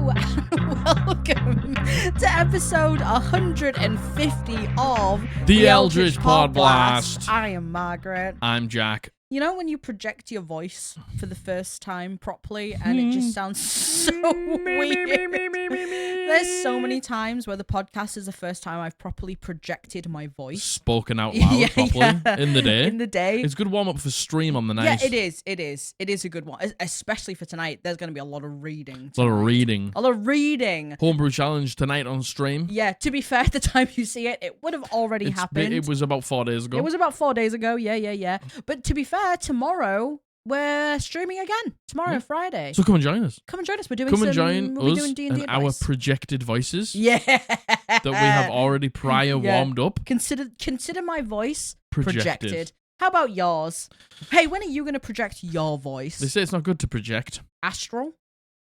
Hello and welcome to episode 150 of The Eldritch Podblast. I am Margaret. I'm Jack. You know when you project your voice for the first time properly and it just sounds so weird? There's so many times where the podcast is the first time I've properly projected my voice. Spoken out loud properly in the day. In the day. It's a good warm-up for stream on the night. Yeah, it is. It is. It is a good one. Especially for tonight. There's going to be a lot of reading A lot of reading. A lot of reading. Homebrew challenge tonight on stream. Yeah, to be fair, the time you see it, it would have already happened. It was about 4 days ago. It was about 4 days ago. Yeah. But to be fair, tomorrow we're streaming again. Tomorrow, Friday. So come and join us. Come and join us. We're doing Come and join us doing D&D and advice. our projected voices Yeah. that we have already prior warmed up. Consider my voice Projected. projected. How about yours? Hey, when are you going to project your voice? They say it's not good to project. Astral?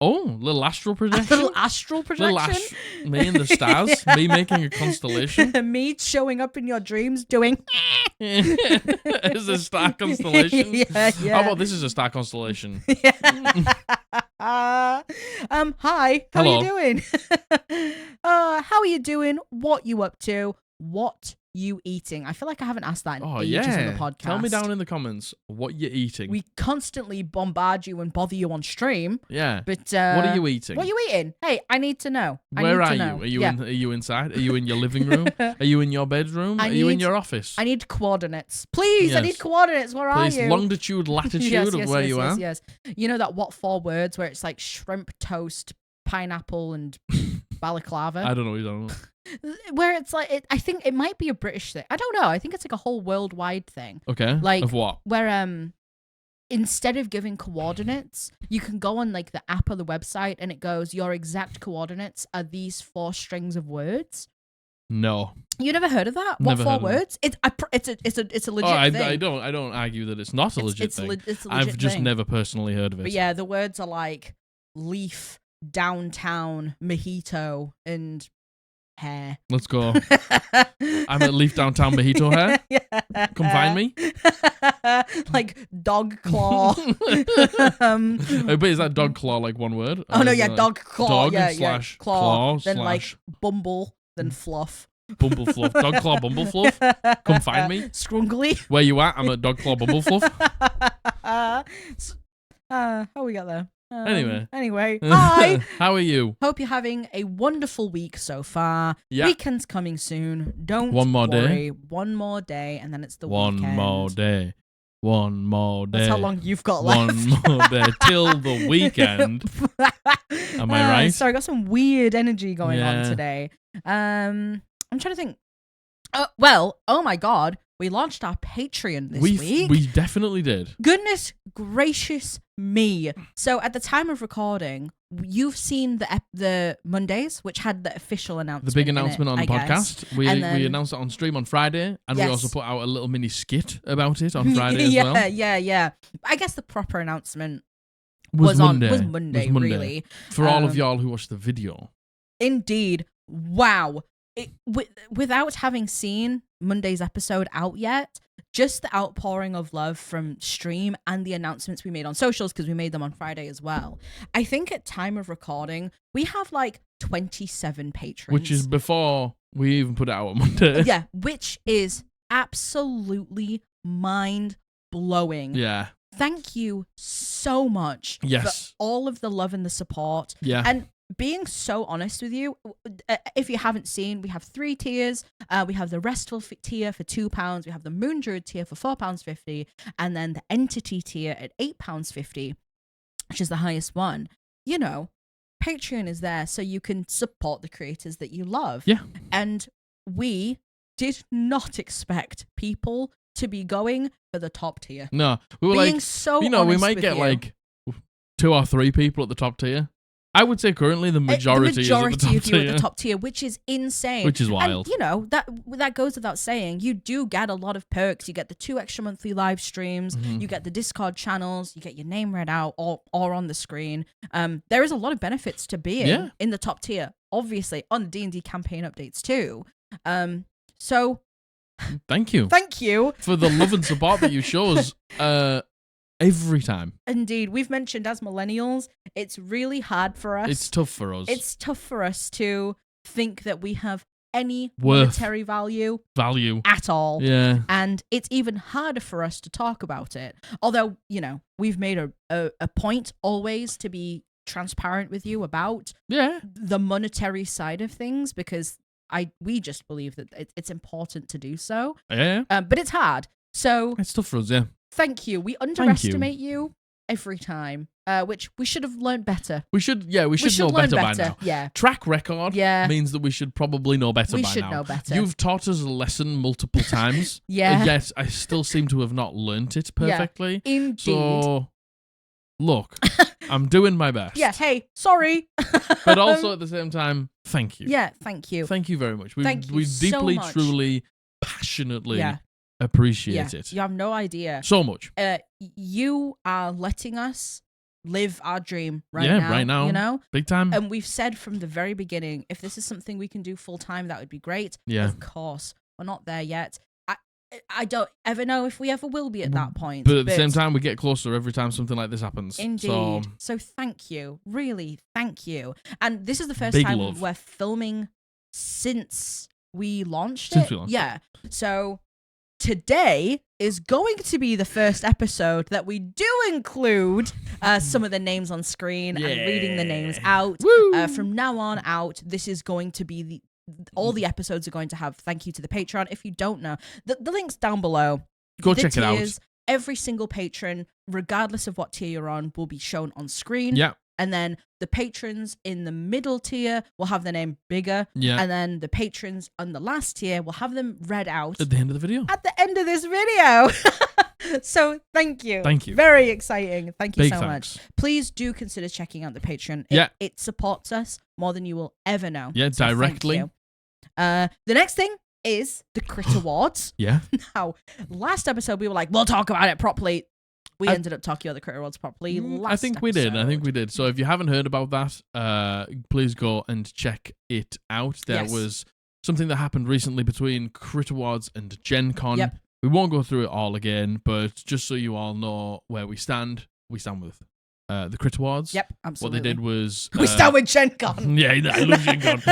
Oh, little astral A projection. little astral projection? Me in the stars. Me making a constellation. Me showing up in your dreams doing... Is a star constellation? Yeah. How about this is a star constellation? Hi, how Hello. are you doing? How are you doing? What you up to? What you eating? I feel like I haven't asked that in ages on the podcast. Tell me down in the comments what you're eating. We constantly bombard you and bother you on stream. Yeah. But What are you eating? What are you eating? Hey, I need to know. Where are you? Are you inside? Are you in your living room? Are you in your bedroom? Are you in your office? I need coordinates. Please, Yes. I need coordinates. Where Please, are you? longitude, latitude of where you are. Yes. You know that what 4 words where it's like shrimp, toast, pineapple, and balaclava? I don't know what you're talking about. Where it's like, I think it might be a British thing. I don't know. I think it's like a whole worldwide thing. Okay. Like, of what? Where instead of giving coordinates, you can go on like the app or the website and it goes, your exact coordinates are these 4 strings of words. No. You never heard of that? Never What heard 4 of words? It's a legit thing. I don't argue that it's not a legit thing. It's a legit I've just thing. never personally heard of it. But yeah, the words are like leaf, downtown, mojito, and hair. Let's go. I'm at Leaf Downtown Mojito Hair. Yeah. Come find me. Like dog claw. But is that dog claw like one word? Oh Or no, is yeah, it dog claw. Dog yeah, slash claw. claw Then slash like bumble, then fluff. Bumble fluff. Dog claw bumble fluff. Come find me. Scrungly. Where you at? I'm at dog claw bumble fluff. How we got there? Anyway, hi. How are you? Hope you're having a wonderful week so far. Yeah. Weekend's coming soon. Don't One more day. worry. One more day, and then it's the One weekend. more day. One more day. That's how long you've got left. One more day till the weekend. Am I right? Sorry, I got some weird energy going on Yeah. today. I'm trying to think. Oh my God. We launched our Patreon this week. We definitely did. Goodness gracious me. So at the time of recording, you've seen the Mondays, which had the official announcement. The big announcement on the podcast. We then- announced it on stream on Friday, and Yes. we also put out a little mini skit about it on Friday as well. Yeah. I guess the proper announcement Was Monday, Monday. really. For all of y'all who watched the video. Indeed. Wow. Without having seen Monday's episode out yet, just the outpouring of love from stream and the announcements we made on socials, because we made them on Friday as well. I think at time of recording, we have like 27 patrons. Which is before we even put it out on Monday. Yeah, which is absolutely mind-blowing. Yeah. Thank you so much Yes. for all of the love and the support. Yeah. And being so honest with you, if you haven't seen, we have 3 tiers. We have the Restful tier for £2. We have the Moon Druid tier for £4.50. And then the Entity tier at £8.50, which is the highest one. You know, Patreon is there so you can support the creators that you love. Yeah. And we did not expect people to be going for the top tier. No. We were Being like, so we honest might with get you. like 2 or 3 people at the top tier. I would say currently the majority is at the top of you tier. at the top tier, which is insane. Which is wild. And, you know, that goes without saying. You do get a lot of perks. You get the 2 extra monthly live streams. Mhm. You get the Discord channels. You get your name read out or on the screen. There is a lot of benefits to being in the top tier. Obviously, on the D&D campaign updates too. So Thank you. thank you. For the love and support that you show us Every time. Indeed. We've mentioned as millennials, it's really hard for us. It's tough for us. It's tough for us to think that we have any Worth. monetary value At all. Yeah. And it's even harder for us to talk about it. Although, we've made a point always to be transparent with you about the monetary side of things, because we just believe that it's important to do so. Yeah. But it's hard. So it's tough for us, yeah. Thank you. We underestimate you every time, which we should have learned better. We should know better by now. Yeah. Track record means that we should probably know better by now. We should know better. You've taught us a lesson multiple times. Yet I still seem to have not learnt it perfectly. Yeah, indeed. So, look, I'm doing my best. Yeah, hey, sorry. But also at the same time, thank you. Yeah, thank you. Thank you very much. We deeply, so truly, passionately appreciate it. You have no idea. So much. You are letting us live our dream right now. Yeah, right now. Big time. And we've said from the very beginning, if this is something we can do full time, that would be great. Yeah. Of course. We're not there yet. I don't ever know if we ever will be at that point. But at the same time, we get closer every time something like this happens. Indeed. So thank you. Really, thank you. And this is the first time we're filming since we launched it. Yeah. So today is going to be the first episode that we do include some of the names on screen and reading the names out. From now on out, this is going to be all the episodes are going to have thank you to the Patreon. If you don't know, the link's down below. Go check it out. Every single patron, regardless of what tier you're on, will be shown on screen. Yeah. And then the patrons in the middle tier will have their name bigger. Yeah. And then the patrons on the last tier will have them read out. At the end of the video. At the end of this video. So thank you. Thank you. Very exciting. Thank you Big so thanks. much. Please do consider checking out the Patreon. It supports us more than you will ever know. Yeah, so directly. The next thing is the Crit Awards. Yeah. Now, last episode we were like, we'll talk about it properly. We ended up talking about the Crit Awards properly I think we did. So if you haven't heard about that, please go and check it out. There was something that happened recently between Crit Awards and Gen Con. Yep. We won't go through it all again, but just so you all know where we stand with the Crit Awards. Yep, absolutely. What they did was... we stand with Gen Con. Yeah, I love Gen Con.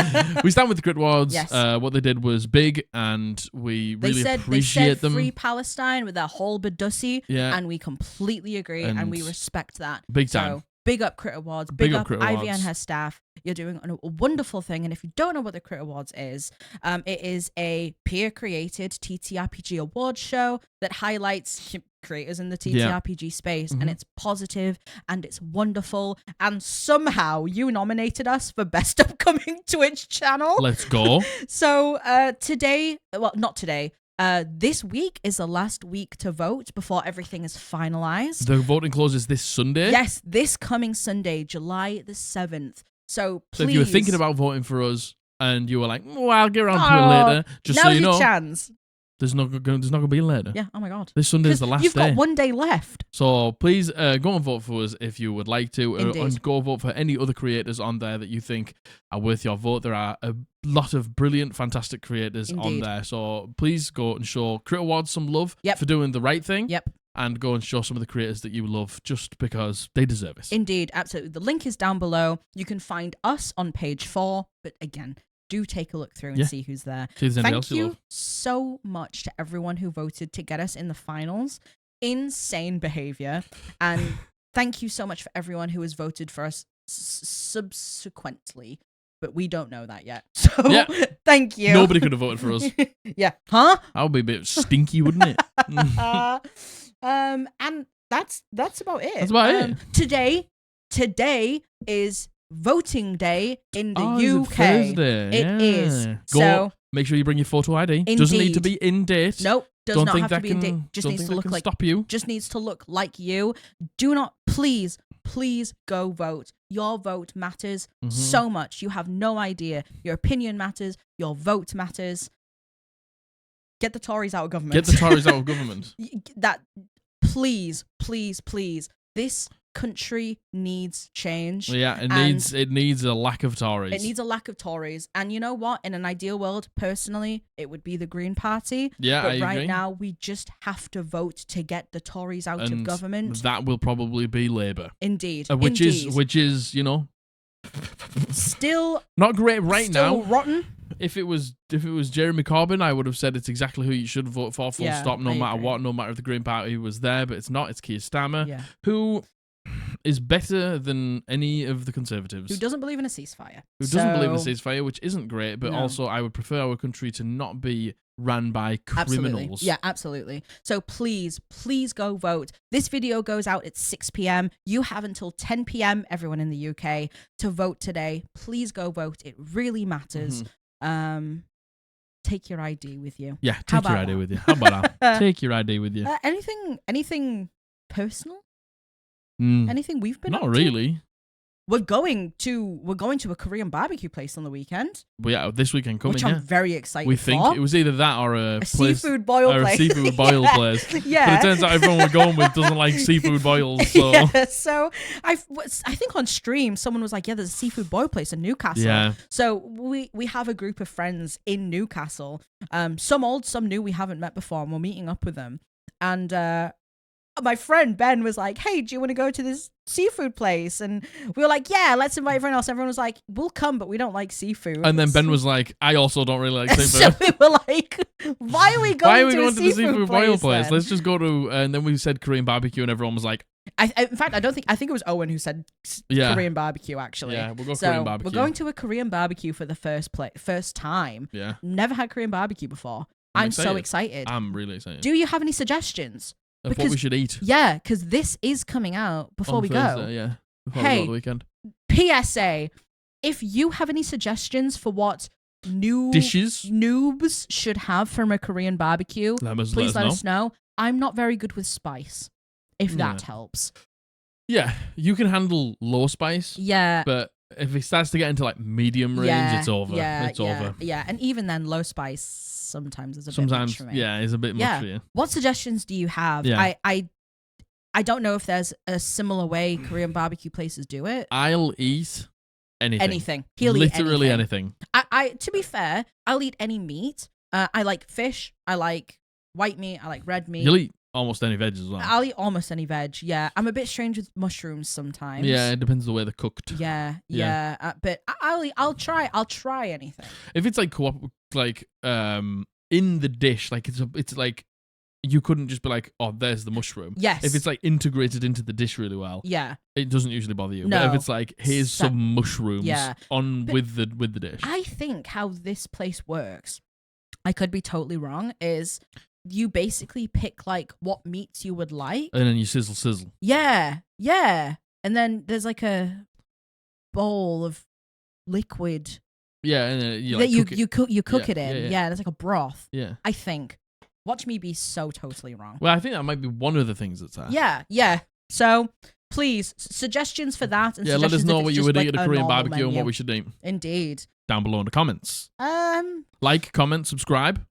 We stand with the Crit Awards. Yes. What they did was big, and we really appreciate they said them. Free Palestine with their whole Badussi, and we completely agree, and we respect that. Big time. So, big up Crit Awards. Big up Crit Ivy Awards. and her staff. You're doing a wonderful thing. And if you don't know what the Crit Awards is, it is a peer-created TTRPG award show that highlights creators in the TTRPG space. And it's positive and it's wonderful. And somehow you nominated us for Best Upcoming Twitch Channel. Let's go. So not today. This week is the last week to vote before everything is finalized. The voting closes this Sunday? Yes, this coming Sunday, July the 7th. So please. So if you were thinking about voting for us and you were like, well, I'll get around to it later, just so you know. Now's your chance. There's not going to be later. Yeah, oh my God. This Sunday is the last day. You've got one day left. So please go and vote for us if you would like to. And go vote for any other creators on there that you think are worth your vote. There are a lot of brilliant, fantastic creators on there. So please go and show Crit Awards some love for doing the right thing. Yep. And go and show some of the creators that you love just because they deserve it. Indeed, absolutely. The link is down below. You can find us on page 4. But again, do take a look through and see who's there. Thank you so much to everyone who voted to get us in the finals. Insane behavior. And thank you so much for everyone who has voted for us subsequently. But we don't know that yet. So thank you. Nobody could have voted for us. Yeah. Huh? That would be a bit stinky, wouldn't it? And that's about it. That's about it. Today is voting day in the UK. Thursday. It is. Go, so make sure you bring your photo ID. Indeed. Doesn't need to be in date. Nope. Does not have to be in date. Just needs to look like you. Just needs to look like you. Do not, please go vote. Your vote matters so much. You have no idea. Your opinion matters. Your vote matters. Get the Tories out of government. Get the Tories out of government. That, please. This country needs change. Yeah, it needs a lack of Tories. It needs a lack of Tories. And you know what? In an ideal world, personally, it would be the Green Party. Yeah, but I right agree. now, we just have to vote to get the Tories out of government. That will probably be Labour. Indeed. Which is, you know, still not great right now. Still rotten. If it was Jeremy Corbyn, I would have said it's exactly who you should vote for, full stop, no matter what, no matter if the Green Party was there, but it's not. It's Keir Starmer, who is better than any of the Conservatives. Who doesn't believe in a ceasefire. Doesn't believe in a ceasefire, which isn't great, but also I would prefer our country to not be ran by criminals. Absolutely. Yeah, absolutely. So please go vote. This video goes out at 6 p.m. You have until 10 p.m., everyone in the UK, to vote today. Please go vote. It really matters. Take your ID with you. Yeah, take your ID with you. How about that? Take your ID with you. Anything personal? Mm, Anything we've been not up really. To? We're going to a Korean barbecue place on the weekend. Well, yeah, this weekend coming, which I'm very excited we think for. It was either that or a seafood boil place. A seafood boil place. Yeah. But it turns out everyone we're going with doesn't like seafood boils. So. Yeah, so I think on stream someone was like, yeah, there's a seafood boil place in Newcastle. Yeah. So we have a group of friends in Newcastle. Some old, some new we haven't met before, and we're meeting up with them. And my friend Ben was like, hey, do you want to go to this seafood place? And we were like, yeah, let's invite everyone else. Everyone was like, we'll come, but we don't like seafood. And then Ben was like, I also don't really like seafood. So we were like, why are we going to the seafood boil place? Let's just go to, and then we said Korean barbecue, and everyone was like, in fact, I think it was Owen who said Korean barbecue, actually. Yeah, we'll go Korean barbecue. We're going to a Korean barbecue for the first time. Yeah. Never had Korean barbecue before. I'm so excited. I'm really excited. Do you have any suggestions? Of what we should eat. Yeah, because this is coming out before we Thursday, go. Yeah, before we go the weekend. PSA, if you have any suggestions for what noobs should have from a Korean barbecue, please let us know. I'm not very good with spice, if that helps. Yeah, you can handle low spice. Yeah. But if it starts to get into like medium range, it's over. It's over. Yeah, and even then, low spice sometimes is a bit much for me. Yeah, it's a bit much for you. What suggestions do you have? Yeah. I don't know if there's a similar way Korean barbecue places do it. I'll eat anything. Anything. He'll literally eat anything. To be fair, I'll eat any meat. I like fish. I like white meat. I like red meat. You'll eat almost any veg as well. I'll eat almost any veg. Yeah, I'm a bit strange with mushrooms sometimes. Yeah, it depends on the way they're cooked. Yeah. But I'll try anything. If it's like in the dish, like it's like you couldn't just be like, oh, there's the mushroom. Yes. If it's like integrated into the dish really well, it doesn't usually bother you. No. But if it's like, here's some mushrooms with the dish. I think how this place works, I could be totally wrong, is you basically pick like what meats you would like, and then you sizzle. Yeah. And then there's like a bowl of liquid. Yeah, and you that like you cook it in. Yeah, there's like a broth. Yeah. I think. Watch me be so totally wrong. Well, I think that might be one of the things that's there. Yeah. So please, suggestions for that. And let us know what you would eat at a Korean barbecue menu. and what we should eat. Indeed. Down below in the comments. Like, comment, subscribe.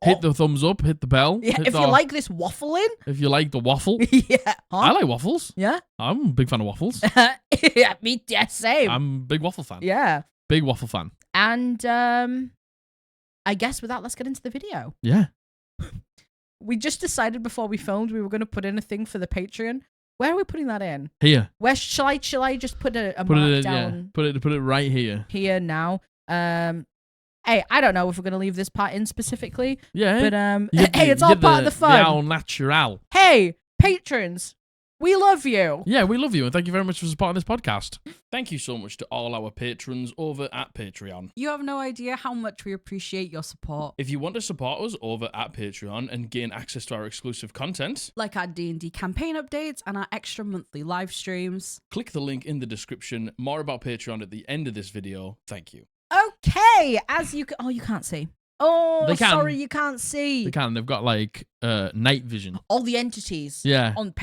Hit the thumbs up, hit the bell. Yeah, if you like this waffling. If you like the waffle. Yeah. Huh? I like waffles. Yeah. I'm a big fan of waffles. Yeah, me, same. I'm a big waffle fan. Yeah. Big waffle fan. And I guess with that, let's get into the video. Yeah. We just decided before we filmed we were going to put in a thing for the Patreon. Where are we putting that in? Here. Where shall I just put a mark down? Yeah. Put it right here. Here now. Hey, I don't know if we're going to leave this part in specifically. Yeah. But hey, it's all part of the fun. The al natural. Hey, patrons. We love you. Yeah, we love you, and thank you very much for supporting this podcast. Thank you so much to all our patrons over at Patreon. You have no idea how much we appreciate your support. If you want to support us over at Patreon and gain access to our exclusive content, like our D&D campaign updates and our extra monthly live streams, click the link in the description. More about Patreon at the end of this video. Thank you. Okay, as you you can't see. Oh, They can. sorry, you can't see. They can. They've got like night vision. All the entities. Yeah. On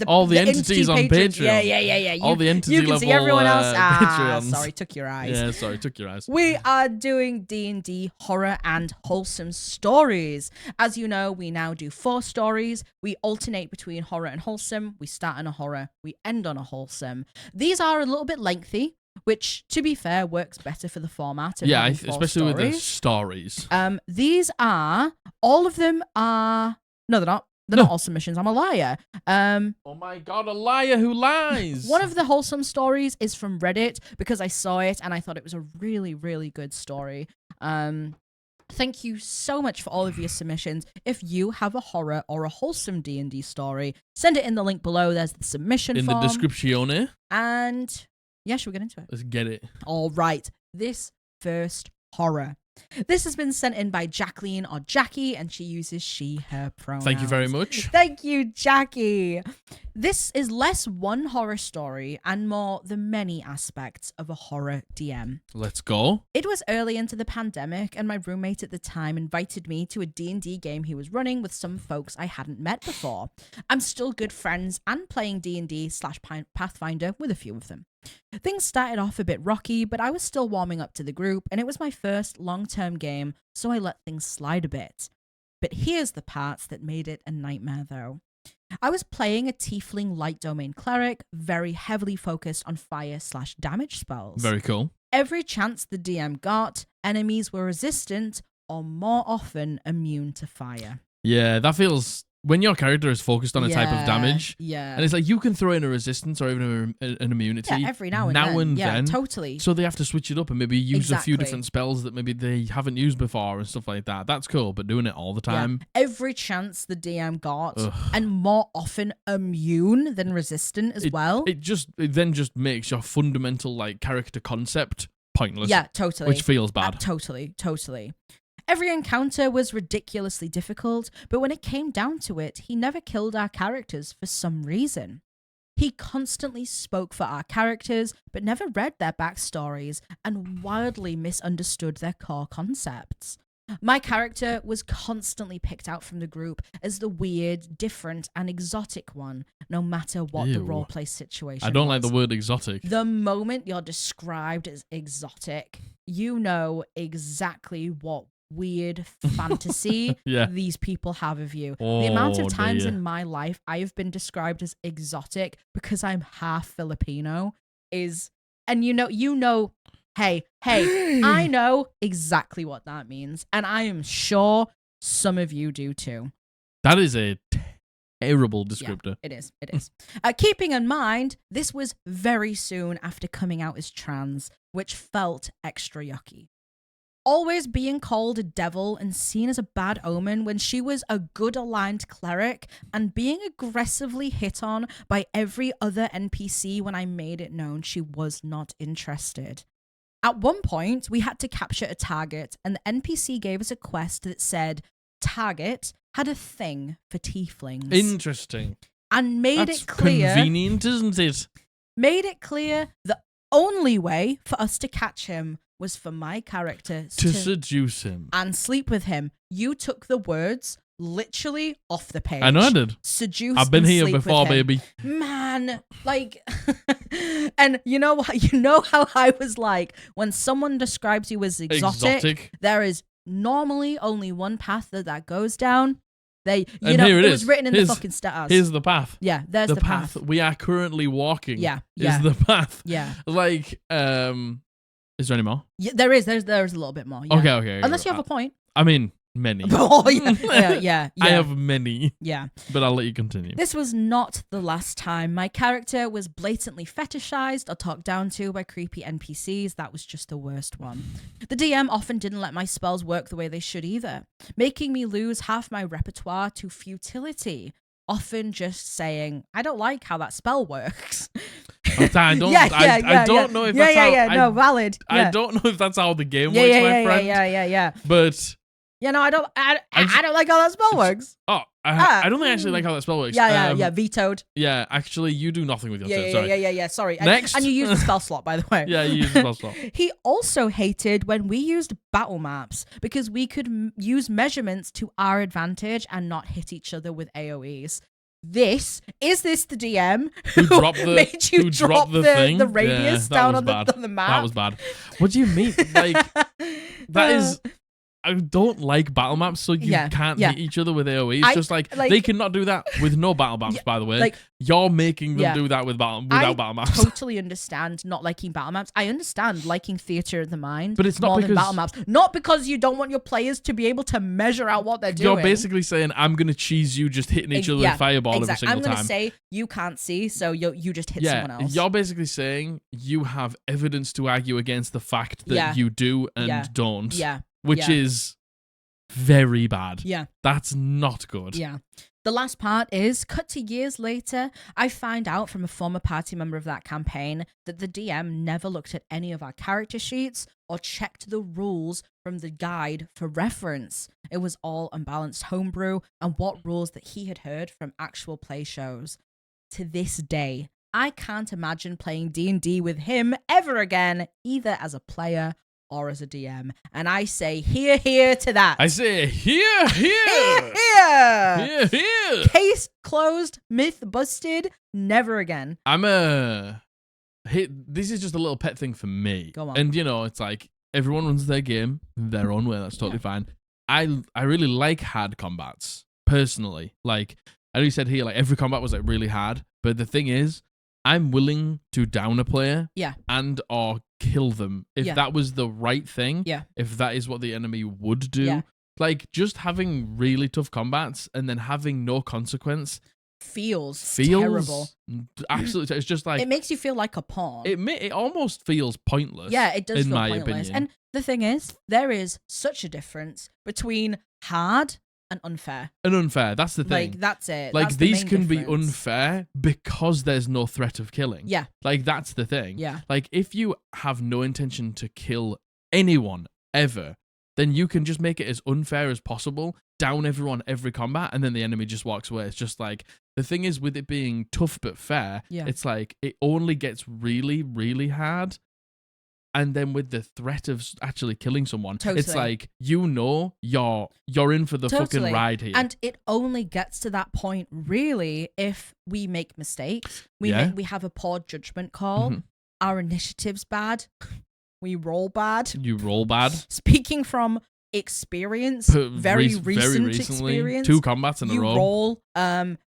all the entities on patrons. Patreon. Yeah. All the entity You can see everyone else. Patreons. Sorry, took your eyes. Yeah, sorry, took your eyes. We are doing D&D horror and wholesome stories. As you know, we now do 4 stories. We alternate between horror and wholesome. We start on a horror. We end on a wholesome. These are a little bit lengthy, which, to be fair, works better for the format. Yeah, especially with the stories. These are, all of them are, no, they're not. They're not all submissions. I'm a liar. Oh my God, a liar who lies. One of the wholesome stories is from Reddit because I saw it and I thought it was a really, really good story. Thank you so much for all of your submissions. If you have a horror or a wholesome D&D story, send it in the link below. There's the submission form. In the description. And yeah, should we get into it? Let's get it. All right. This first horror. This has been sent in by Jaklene or Jackie, and she uses she, her pronouns. Thank you very much. Thank you, Jackie. This is less one horror story and more the many aspects of a horror DM. Let's go. It was early into the pandemic, and my roommate at the time invited me to a D&D game he was running with some folks I hadn't met before. I'm still good friends and playing D&D/Pathfinder with a few of them. Things started off a bit rocky, but I was still warming up to the group, and it was my first long-term game, so I let things slide a bit. But here's the parts that made it a nightmare, though. I was playing a tiefling light domain cleric, very heavily focused on fire/damage spells. Very cool. Every chance the DM got, enemies were resistant or more often immune to fire. Yeah, that feels... When your character is focused on a type of damage, yeah, and it's like you can throw in a resistance or even an immunity. Yeah, every now and then. Yeah, totally. So they have to switch it up and maybe use a few different spells that maybe they haven't used before and stuff like that. That's cool, but doing it all the time. Yeah. Every chance the DM got, and more often immune than resistant as well. It then just makes your fundamental like character concept pointless. Yeah, totally. Which feels bad. Totally. Every encounter was ridiculously difficult, but when it came down to it, he never killed our characters for some reason. He constantly spoke for our characters, but never read their backstories and wildly misunderstood their core concepts. My character was constantly picked out from the group as the weird, different, and exotic one, no matter what the roleplay situation I don't was. like the word exotic. The moment you're described as exotic, you know exactly what weird fantasy these people have of you. The amount of times in my life I have been described as exotic because I'm half Filipino and you know, hey, I know exactly what that means, and I am sure some of you do too. That is a terrible descriptor. Yeah, it is. Keeping in mind, this was very soon after coming out as trans, which felt extra yucky. Always being called a devil and seen as a bad omen when she was a good aligned cleric, and being aggressively hit on by every other NPC when I made it known she was not interested. At one point, we had to capture a target, and the NPC gave us a quest that said target had a thing for tieflings. Interesting. And made That's it clear. Convenient, isn't it? Made it clear the only way for us to catch him was for my character to seduce him and sleep with him. You took the words literally off the page. I know I did. Seduce. I've been here before, baby. Man, like, and you know what? You know how I was like when someone describes you as exotic. There is normally only one path that goes down. It was written in the fucking stars. Here's the path. Yeah, there's the path we are currently walking. Yeah, is the path. Yeah, like Is there any more? Yeah, there is. There's a little bit more. Yeah. Okay. Unless you have a point. I mean, many. Oh, yeah. I have many. Yeah. But I'll let you continue. This was not the last time my character was blatantly fetishized or talked down to by creepy NPCs. That was just the worst one. The DM often didn't let my spells work the way they should either, making me lose half my repertoire to futility. Often just saying, I don't like how that spell works. I don't know if that's how... No, valid. Yeah. I don't know if that's how the game works, my friend. Yeah. But... I don't like how that spell works. Oh, I don't think I actually like how that spell works. Yeah, vetoed. Yeah, actually, you do nothing with your turn. Sorry. Yeah. Sorry. Next. And you use the spell slot, by the way. Yeah, you use the spell slot. He also hated when we used battle maps because we could use measurements to our advantage and not hit each other with AoEs. Is this the DM who made you drop the thing? The radius down on the map? That was bad. What do you mean? Like, that is... I don't like battle maps, so you can't hit each other with AoEs. Just like they cannot do that with no battle maps, by the way. Like, you're making them do that without battle maps. I totally understand not liking battle maps. I understand liking theater of the mind, but it's not more because than battle maps. Not because you don't want your players to be able to measure out what they're doing. You're basically saying, I'm going to cheese you just hitting each other with fireball every single time. I'm going to say, you can't see, so you just hit someone else. You're basically saying you have evidence to argue against the fact that you do and don't. Yeah. Which is... very bad. Yeah. That's not good. Yeah. The last part is, cut to years later, I find out from a former party member of that campaign that the DM never looked at any of our character sheets or checked the rules from the guide for reference. It was all unbalanced homebrew and what rules that he had heard from actual play shows. To this day, I can't imagine playing D&D with him ever again, either as a player or as a DM. And I say, hear to that. I say, hear. Case closed, myth busted, never again. This is just a little pet thing for me. Go on. And, it's like, everyone runs their game their own way. That's totally fine. I really like hard combats, personally. Like, I know you said here, like, every combat was, like, really hard. But the thing is, I'm willing to down a player and or kill them if that was the right thing. Yeah. If that is what the enemy would do. Yeah. Like, just having really tough combats and then having no consequence feels terrible. Absolutely. It's just like... it makes you feel like a pawn. It almost feels pointless. Yeah, it does in feel my pointless. opinion. And the thing is, there is such a difference between hard and unfair. That's the thing. Like, that's it. Like, that's these the can difference. be unfair because there's no threat of killing. Yeah. Like, that's the thing. Yeah. Like, if you have no intention to kill anyone ever, then you can just make it as unfair as possible, down everyone every combat, and then the enemy just walks away. It's just like, the thing is, with it being tough but fair, it's like, it only gets really, really hard. And then with the threat of actually killing someone, it's like, you're in for the fucking ride here. And it only gets to that point, really, if we make mistakes. We have a poor judgment call. Mm-hmm. Our initiative's bad. We roll bad. You roll bad. Speaking from experience, very recently, experience. 2 combats in a row.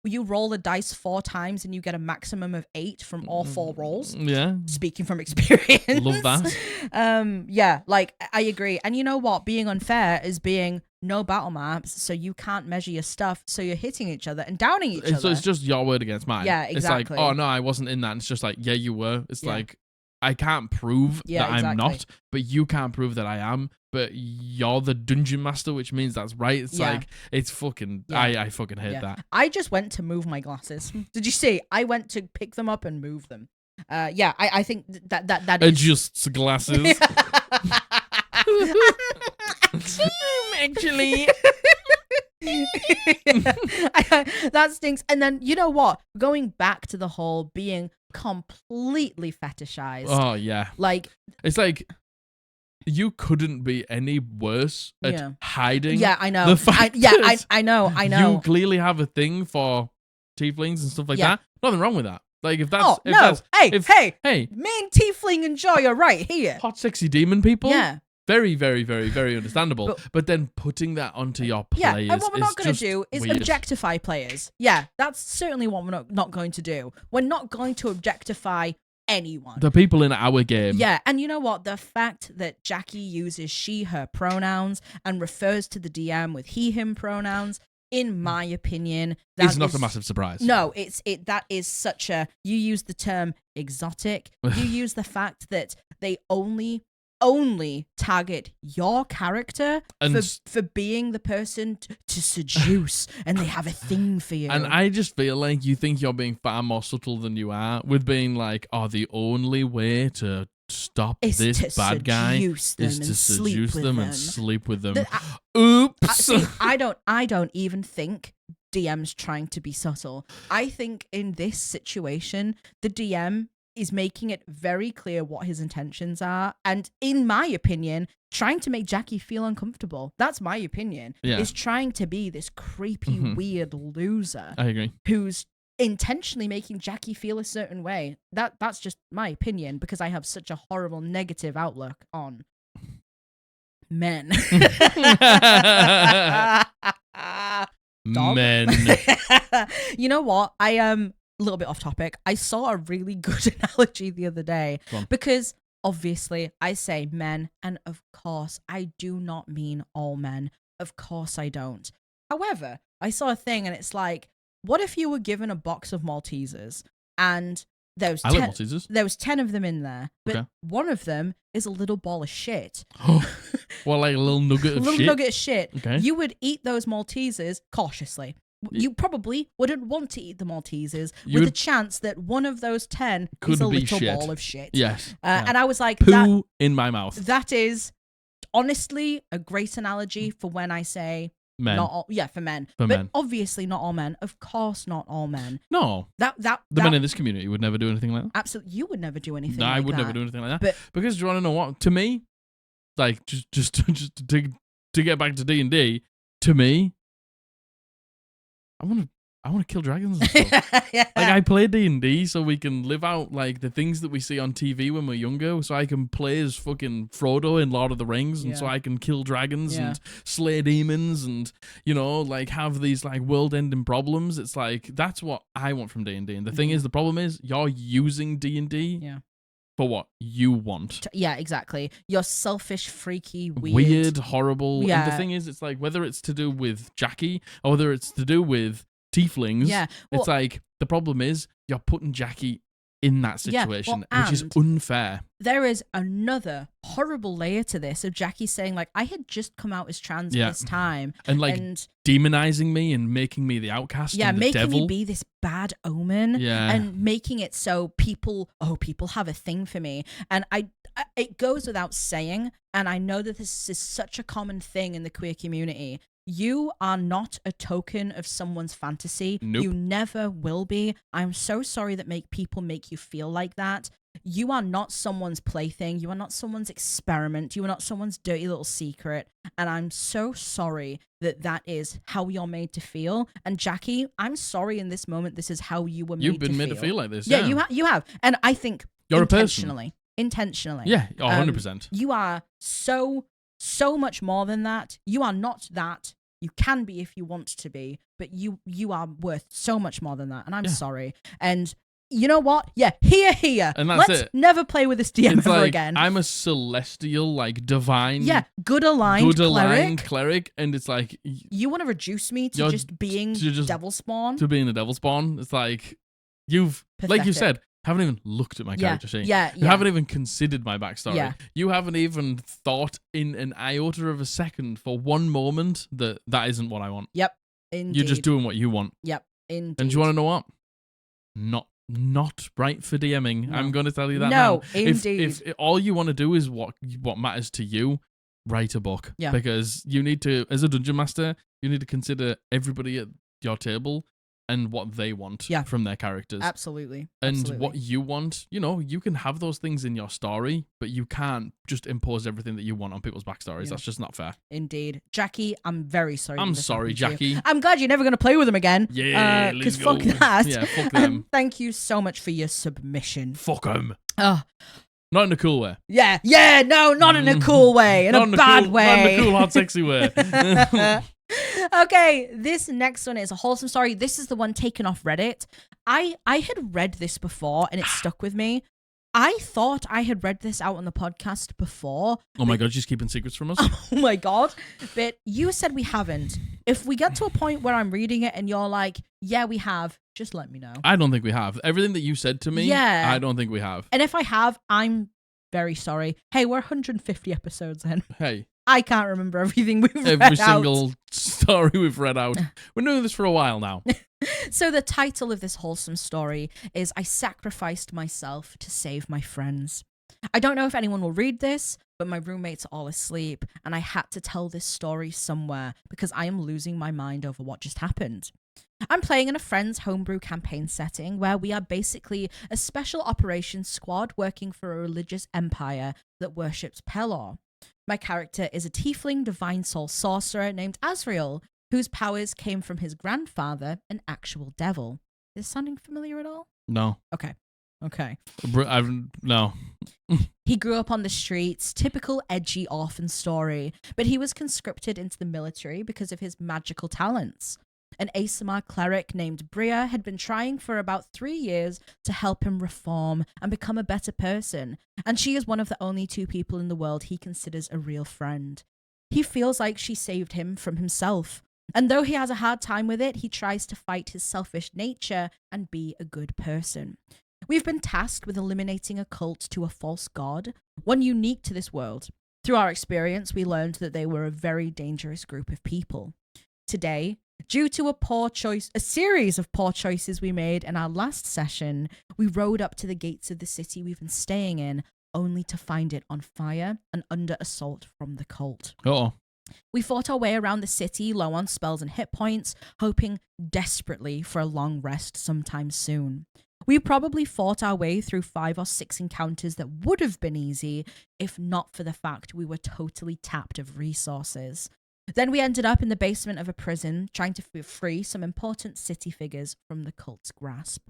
You roll a dice 4 times and you get a maximum of 8 from all 4 rolls. Yeah. Speaking from experience. Love that. Yeah, like, I agree. And you know what? Being unfair is being no battle maps, so you can't measure your stuff, so you're hitting each other and downing each other. So it's just your word against mine. Yeah, exactly. It's like, oh no, I wasn't in that. And it's just like, yeah, you were. It's like, I can't prove that I'm not, but you can't prove that I am. But you're the dungeon master, which means that's right. It's like, it's fucking, I fucking hate that. I just went to move my glasses. Did you see? I went to pick them up and move them. I think that is... Adjusts glasses. Actually... that stinks. And then, you know what? Going back to the whole being completely fetishized. Oh, yeah. Like... it's like... you couldn't be any worse at hiding. Yeah, I know. The fact I know. You clearly have a thing for tieflings and stuff like that. Nothing wrong with that. Like, if that's... Hey, main tiefling enjoyer right here. Hot, sexy demon people? Yeah. Very, very, very, very understandable. But then putting that onto your players, and what we're not going to do is weird. Objectify players. Yeah, that's certainly what we're not going to do. We're not going to objectify anyone. The people in our game. Yeah, and you know what? The fact that Jackie uses she, her pronouns and refers to the DM with he, him pronouns, in my opinion, that it's not a massive surprise. No, that is such a... you use the term exotic. You use the fact that they only target your character for being the person to seduce, and they have a thing for you. And I just feel like you think you're being far more subtle than you are with being like, oh, the only way to stop this bad guy is to seduce them and sleep with them. Oops. See, I don't even think DMs trying to be subtle. I think in this situation, the DM is making it very clear what his intentions are. And in my opinion, trying to make Jackie feel uncomfortable. That's my opinion. Yeah. Is trying to be this creepy, weird loser. I agree. Who's intentionally making Jackie feel a certain way. That's just my opinion because I have such a horrible negative outlook on men. Men. You know what? I am a little bit off topic. I saw a really good analogy the other day because obviously I say men, and of course I do not mean all men. Of course I don't. However, I saw a thing and it's like, what if you were given a box of Maltesers and there was 10 of them in there, but one of them is a little ball of shit. Well, like a little nugget of shit? Nugget of shit. Okay. You would eat those Maltesers cautiously. You probably wouldn't want to eat the Maltesers with a chance that one of those 10 is a little ball of shit. Yes. And I was like, poo in my mouth. That is honestly a great analogy for when I say men. Not all, for men. But obviously not all men. Of course not all men. No. The men in this community would never do anything like that. Absolutely. You would never do anything like that. I would never do anything like that. Because do you want to know what? To me, like, just to get back to D&D, to me, I want to kill dragons and stuff. Like, I play D&D so we can live out, like, the things that we see on TV when we're younger, so I can play as fucking Frodo in Lord of the Rings, and so I can kill dragons and slay demons and, you know, like, have these, like, world-ending problems. It's like, that's what I want from D&D. And the thing is, the problem is, you're using D&D for what you want. Yeah, exactly. You're selfish, freaky, weird, horrible. Yeah. And the thing is, it's like, whether it's to do with Jackie or whether it's to do with tieflings, it's like, the problem is you're putting Jackie in that situation, which is unfair. There is another horrible layer to this of Jackie saying, like, I had just come out as trans this time. And, like, demonizing me and making me the outcast and the making devil. me be this bad omen and making it so people have a thing for me. And it goes without saying, and I know that this is such a common thing in the queer community. You are not a token of someone's fantasy. Nope. You never will be. I'm so sorry that people make you feel like that. You are not someone's plaything. You are not someone's experiment. You are not someone's dirty little secret. And I'm so sorry that is how you're made to feel. And Jackie, I'm sorry in this moment this is how you were made to feel. You've been made to feel like this. Yeah, you have. And I think you're intentionally. Yeah, 100%. You are so much more than that. You are not that. You can be if you want to be, but you are worth so much more than that. And I'm sorry. And you know what? Yeah, here. And that's Let's it. never play with this DM ever again. I'm a celestial, like, divine. Yeah, good aligned cleric. And it's like, you want to reduce me to just being devil spawn? To being the devil spawn. It's like, like you said, haven't even looked at my character sheet. You haven't even considered my backstory. Yeah. You haven't even thought in an iota of a second for one moment that isn't what I want. Yep. Indeed. You're just doing what you want. Yep. Indeed. And do you want to know what? Not right for DMing. No. I'm going to tell you that now. Indeed. If all you want to do is what matters to you, write a book. Yeah. Because you need to, as a dungeon master, you need to consider everybody at your table and what they want from their characters. Absolutely. And what you want, you can have those things in your story, but you can't just impose everything that you want on people's backstories. That's just not fair. Indeed. Jackie, I'm very sorry. I'm sorry, Jackie. I'm glad you're never going to play with them again. Yeah, because fuck that. Yeah, fuck them. Thank you so much for your submission. Fuck them. Not in a cool way. Yeah, no, not in a cool way. In a bad way. Not in a cool, hot, sexy way. Okay, this next one is a wholesome story. This is the one taken off Reddit. I had read this before and it stuck with me. I thought I had read this out on the podcast before. Oh my God, she's keeping secrets from us? Oh my God. But you said we haven't. If we get to a point where I'm reading it and you're like, yeah, we have, just let me know. I don't think we have. Everything that you said to me, I don't think we have. And if I have, I'm very sorry. Hey, we're 150 episodes in. Hey. I can't remember everything we've read out. Every single story we've read out. We're doing this for a while now. So the title of this wholesome story is I Sacrificed Myself to Save My Friends. I don't know if anyone will read this, but my roommates are all asleep and I had to tell this story somewhere because I am losing my mind over what just happened. I'm playing in a friend's homebrew campaign setting where we are basically a special operations squad working for a religious empire that worships Pelor. My character is a tiefling divine soul sorcerer named Azrael, whose powers came from his grandfather, an actual devil. Is this sounding familiar at all? No. Okay. No. He grew up on the streets, typical edgy orphan story, but he was conscripted into the military because of his magical talents. An ASMR cleric named Bria had been trying for about 3 years to help him reform and become a better person, and she is one of the only 2 people in the world he considers a real friend. He feels like she saved him from himself, and though he has a hard time with it, he tries to fight his selfish nature and be a good person. We've been tasked with eliminating a cult to a false god, one unique to this world. Through our experience, we learned that they were a very dangerous group of people. Today, due to a series of poor choices we made in our last session, we rode up to the gates of the city we've been staying in, only to find it on fire and under assault from the cult. Uh-oh. We fought our way around the city, low on spells and hit points, hoping desperately for a long rest sometime soon. We probably fought our way through 5 or 6 encounters that would have been easy if not for the fact we were totally tapped of resources. Then we ended up in the basement of a prison, trying to free some important city figures from the cult's grasp.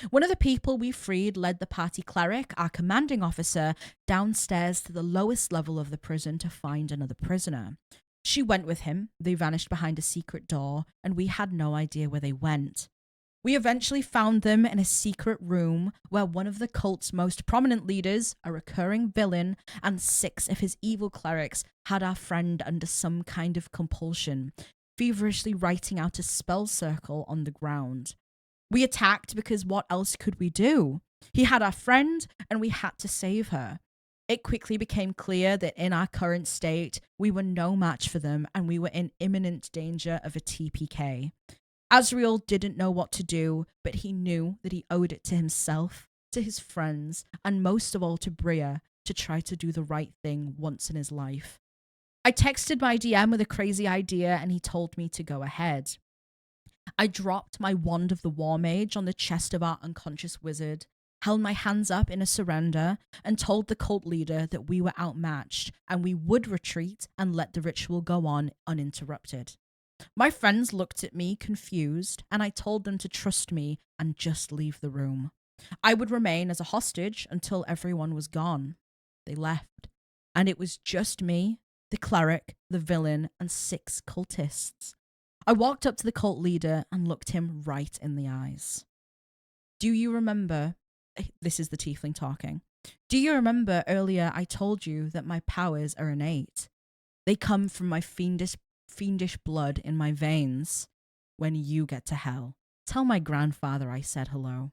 One of the people we freed led the party cleric, our commanding officer, downstairs to the lowest level of the prison to find another prisoner. She went with him, they vanished behind a secret door, and we had no idea where they went. We eventually found them in a secret room where one of the cult's most prominent leaders, a recurring villain, and 6 of his evil clerics had our friend under some kind of compulsion, feverishly writing out a spell circle on the ground. We attacked because what else could we do? He had our friend, and we had to save her. It quickly became clear that in our current state, we were no match for them, and we were in imminent danger of a TPK. Azrael didn't know what to do, but he knew that he owed it to himself, to his friends, and most of all to Bria, to try to do the right thing once in his life. I texted my DM with a crazy idea, and he told me to go ahead. I dropped my Wand of the War Mage on the chest of our unconscious wizard, held my hands up in a surrender, and told the cult leader that we were outmatched, and we would retreat and let the ritual go on uninterrupted. My friends looked at me confused, and I told them to trust me and just leave the room. I would remain as a hostage until everyone was gone. They left, and it was just me, the cleric, the villain, and 6 cultists. I walked up to the cult leader and looked him right in the eyes. Do you remember? This is the tiefling talking. Do you remember earlier I told you that my powers are innate? They come from my fiendish blood in my veins. When you get to hell, tell my grandfather I said hello.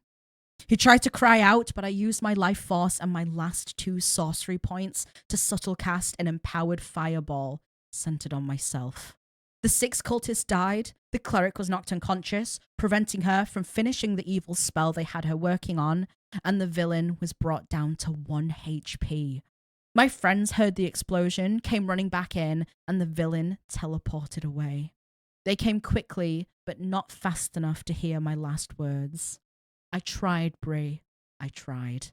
He tried to cry out, but I used my life force and my last 2 sorcery points to subtle cast an empowered fireball centered on myself. The 6 cultists died, the cleric was knocked unconscious, preventing her from finishing the evil spell they had her working on, and the villain was brought down to 1 HP. My friends heard the explosion, came running back in, and the villain teleported away. They came quickly, but not fast enough to hear my last words. I tried, Brie. I tried.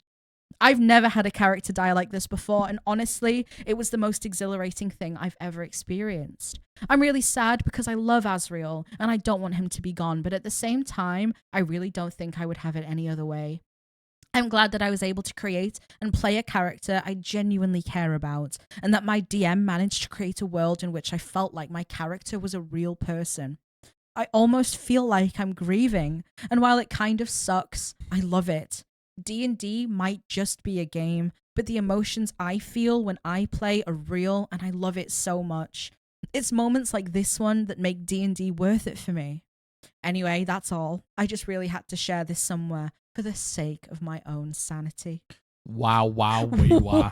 I've never had a character die like this before, and honestly, it was the most exhilarating thing I've ever experienced. I'm really sad because I love Azrael, and I don't want him to be gone, but at the same time, I really don't think I would have it any other way. I'm glad that I was able to create and play a character I genuinely care about, and that my DM managed to create a world in which I felt like my character was a real person. I almost feel like I'm grieving, and while it kind of sucks, I love it. D&D might just be a game, but the emotions I feel when I play are real, and I love it so much. It's moments like this one that make D&D worth it for me. Anyway, that's all. I just really had to share this somewhere for the sake of my own sanity. Wow. Wowza.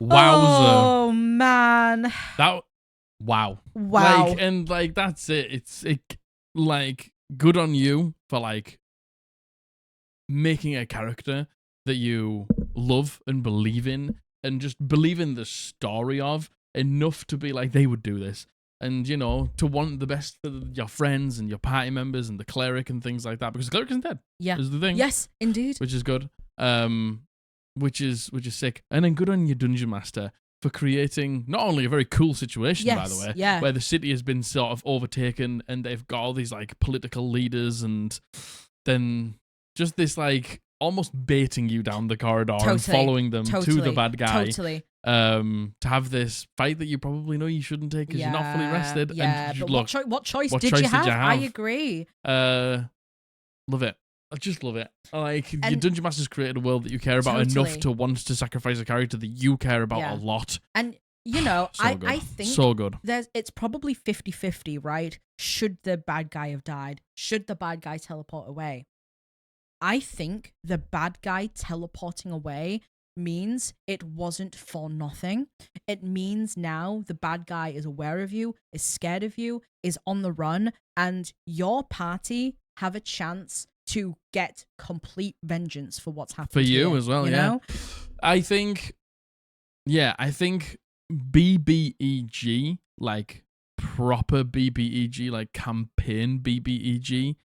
Oh, man. Wow. Wow. That's it. It's good on you for making a character that you love and believe in, and just believe in the story of enough to be like, they would do this. and you know, to want the best for your friends and your party members and the cleric and things like that, because the cleric isn't dead. Yeah. Is the thing. Yes, indeed. Which is good. Which is sick. And then good on your dungeon master for creating not only a very cool situation, by the way, where the city has been sort of overtaken and they've got all these like political leaders, and then just this like almost baiting you down the corridor and following them to the bad guy. To have this fight that you probably know you shouldn't take because you're not fully rested. Yeah, and but look, what choice did you have? I agree. Love it. I just love it. Like, your Dungeon Master's created a world that you care about enough to want to sacrifice a character that you care about a lot. And, you know, so I think so good. It's probably 50-50, right? Should the bad guy have died? Should the bad guy teleport away? I think the bad guy teleporting away means it wasn't for nothing. It means now the bad guy is aware of you, is scared of you, is on the run, and your party have a chance to get complete vengeance for what's happened for you here, as well. You know? I think BBEG, like proper BBEG, like campaign BBEG,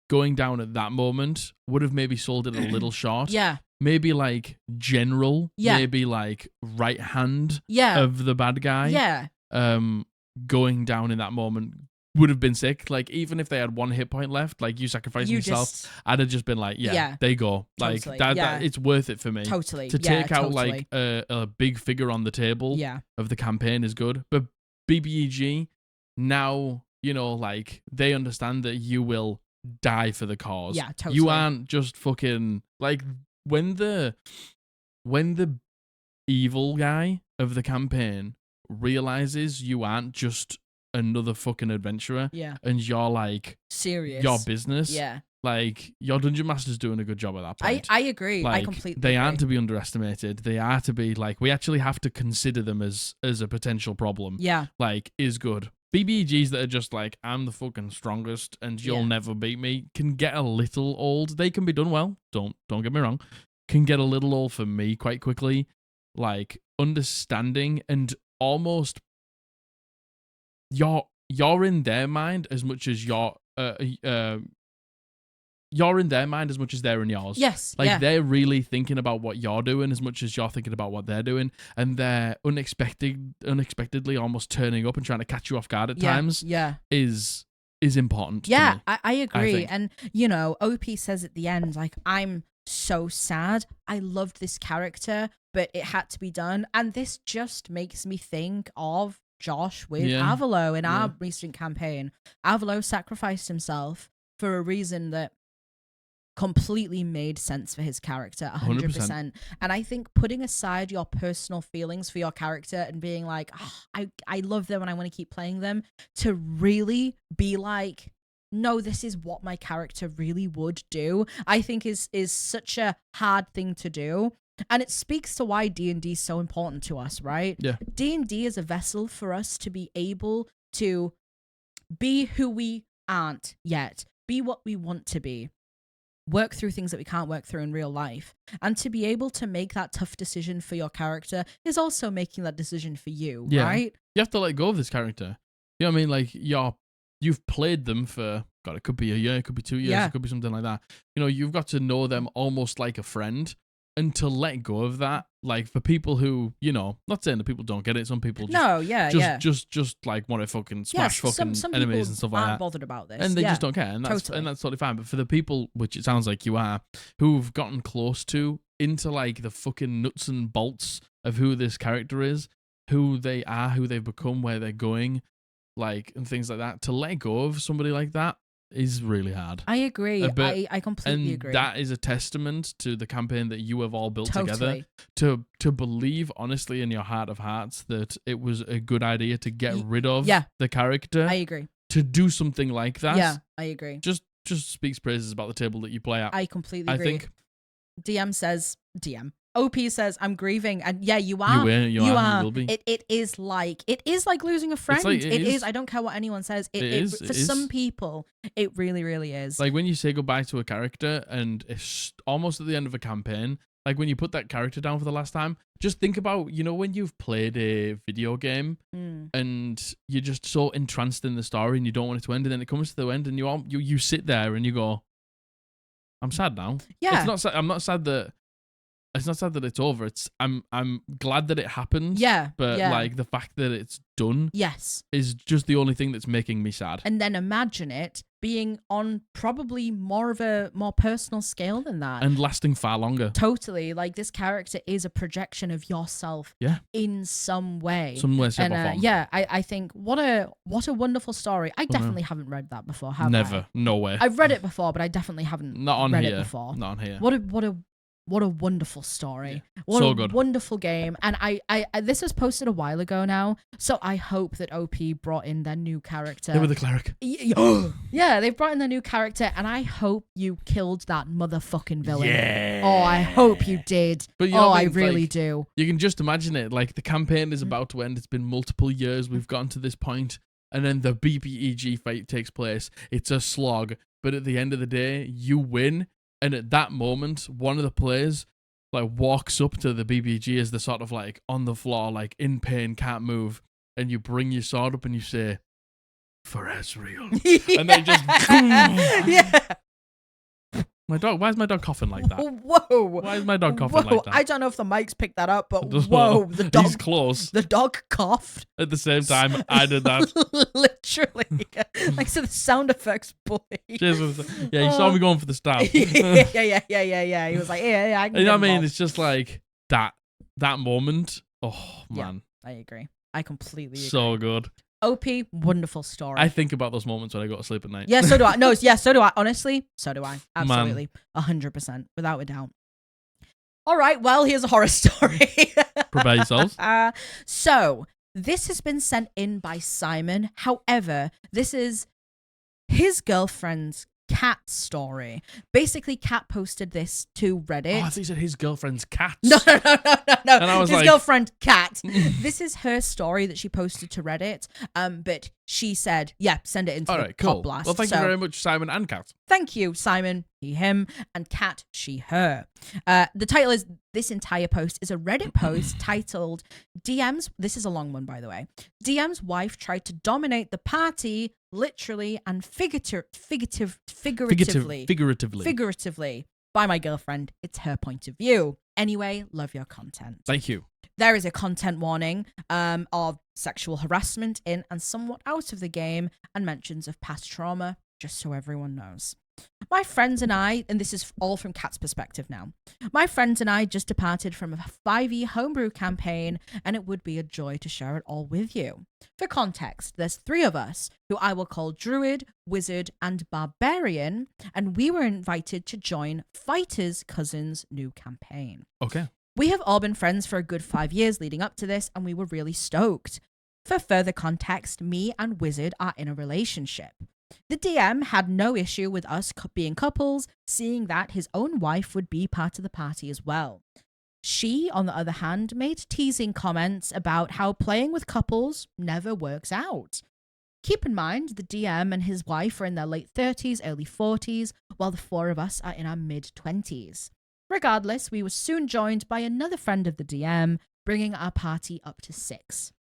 going down at that moment would have maybe sold it a little short. Yeah. Maybe like general. Yeah. Maybe like right hand. Yeah. Of the bad guy. Yeah. Going down in that moment would have been sick. Like, even if they had one hit point left, like you sacrificing yourself, I'd have just been like, there you go. Totally. Like that it's worth it for me. Totally. To take out like a big figure on the table of the campaign is good. But BBEG, now, you know, like they understand that you will die for the cause. Yeah, totally. You aren't just fucking like when the evil guy of the campaign realizes you aren't just another fucking adventurer, and you're like serious, your business, like your dungeon master's doing a good job at that point. I agree. Like, I completely they agree. aren't to be underestimated. They are to be like, we actually have to consider them as a potential problem. Like, is good. BBGs that are just like, I'm the fucking strongest and you'll never beat me, can get a little old. They can be done well, don't get me wrong, can get a little old for me quite quickly. Like, understanding and almost you're in their mind as much as you're in their mind as much as they're in yours. Yes. Like, they're really thinking about what you're doing as much as you're thinking about what they're doing, and they're unexpectedly almost turning up and trying to catch you off guard at times. Is important. To me, I agree. And you know, OP says at the end, like, I'm so sad. I loved this character, but it had to be done. And this just makes me think of Josh with Avalo in our recent campaign. Avalo sacrificed himself for a reason that completely made sense for his character, 100%. And I think putting aside your personal feelings for your character and being like, I love them and I want to keep playing them, to really be like, no, this is what my character really would do, I think is such a hard thing to do. And it speaks to why D&D is so important to us, right? Yeah. D&D is a vessel for us to be able to be who we aren't yet, be what we want to be, work through things that we can't work through in real life. And to be able to make that tough decision for your character is also making that decision for you, right? You have to let go of this character. You know what I mean? Like, you've played them for, God, it could be a year, it could be 2 years, it could be something like that. You know, you've got to know them almost like a friend. And to let go of that, like, for people who, you know, not saying that people don't get it, some people just like want to fucking smash fucking some enemies and stuff like that. Aren't bothered about this, and they just don't care, and that's totally fine. But for the people, which it sounds like you are, who've gotten close to into like the fucking nuts and bolts of who this character is, who they are, who they've become, where they're going, like, and things like that, to let go of somebody like that is really hard. I agree. I completely agree. That is a testament to the campaign that you have all built together. To believe honestly in your heart of hearts that it was a good idea to get rid of the character. I agree. To do something like that. Yeah, I agree. Just speaks praises about the table that you play at. I completely agree. I think OP says, I'm grieving, and you are. You are. You will be. It is like losing a friend. It is. I don't care what anyone says. For some people, it really, really is. Like when you say goodbye to a character, and it's almost at the end of a campaign, like when you put that character down for the last time, just think about, when you've played a video game and you're just so entranced in the story and you don't want it to end, and then it comes to the end and you sit there and you go, I'm sad now. Yeah. I'm not sad that it's over. I'm glad that it happened. Yeah. But like the fact that it's done is just the only thing that's making me sad. And then imagine it being on probably more personal scale than that. And lasting far longer. Totally. Like this character is a projection of yourself in some way. Some way, shape, or form. Yeah, I think what a wonderful story. I definitely haven't read that before, have I? Never. No way. I've read it before, but I definitely haven't read it before. Not on here. What a wonderful story. Yeah. What so a good. wonderful game. And I this was posted a while ago now, so I hope that OP brought in their new character. They were the cleric. Yeah, they brought in their new character, and I hope you killed that motherfucking villain. Yeah. Oh, I hope you did. But I really do. You can just imagine it. Like the campaign is about to end. It's been multiple years. We've gotten to this point, and then the BBEG fight takes place. It's a slog, but at the end of the day, you win. And at that moment, one of the players like walks up to the BBG as they're sort of like on the floor, like in pain, can't move, and you bring your sword up and you say, "For Ezreal," and they just yeah. My dog. Why is my dog coughing like that? Whoa! Why is my dog coughing like that? I don't know if the mics picked that up, but whoa, the dog. He's close. The dog coughed At the same time, I did that. Literally, like so. The sound effects boy. Yeah, you saw me going for the stab. yeah. He was like, yeah. I can you know what I mean? involved. It's just like that moment. Oh man, I agree. I completely agree. So good. OP, wonderful story. I think about those moments when I go to sleep at night. Yeah, so do I. No, yeah, so do I. Honestly, so do I. Absolutely. 100%, without a doubt. All right, well, here's a horror story. Prepare yourselves. So, this has been sent in by Simon. However, this is his girlfriend's cat story. Basically, Cat posted this to Reddit. Oh, I thought you said his girlfriend's cat. No. And I was his like... girlfriend, Cat. This is her story that she posted to Reddit. But she said, send it into the cool. Podblast. Well, thank you very much, Simon and Cat. Thank you, Simon, he, him, and Cat, she, her. The title is, this entire post is a Reddit post titled, DM's, this is a long one, by the way. DM's wife tried to dominate the party, literally and figuratively by my girlfriend. It's her point of view. Anyway, love your content. Thank you. There is a content warning of sexual harassment in and somewhat out of the game, and mentions of past trauma, just so everyone knows. My friends and I, and this is all from Kat's perspective now, my friends and I just departed from a 5e homebrew campaign, and it would be a joy to share it all with you. For context, there's 3 of us, who I will call Druid, Wizard, and Barbarian, and we were invited to join Fighter's cousin's new campaign. Okay. We have all been friends for a good 5 years leading up to this, and we were really stoked. For further context, me and Wizard are in a relationship. The DM had no issue with us being couples, seeing that his own wife would be part of the party as well. She, on the other hand, made teasing comments about how playing with couples never works out. Keep in mind, the DM and his wife are in their late 30s, early 40s, while the 4 of us are in our mid-20s. Regardless, we were soon joined by another friend of the DM, bringing our party up to 6.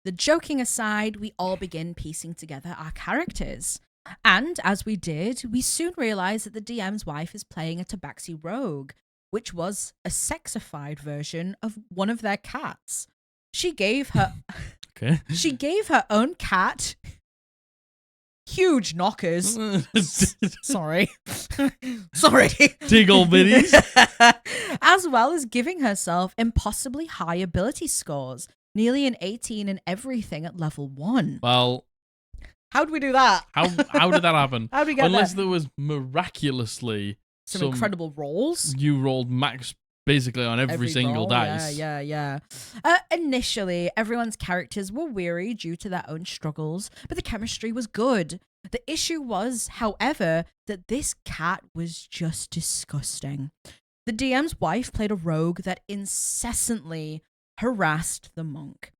The joking aside, we all begin piecing together our characters. And as we did, we soon realized that the DM's wife is playing a Tabaxi rogue, which was a sexified version of one of their cats. She gave her own cat huge knockers. Sorry. Tiggle bitties. As well as giving herself impossibly high ability scores, nearly an 18 in everything at level 1. Well, how'd we do that? How did that happen? How'd we get Unless that? there was miraculously some incredible rolls. You rolled max basically on every single roll. dice. Yeah. Initially, everyone's characters were weary due to their own struggles, but the chemistry was good. The issue was, however, that this cat was just disgusting. The DM's wife played a rogue that incessantly harassed the monk.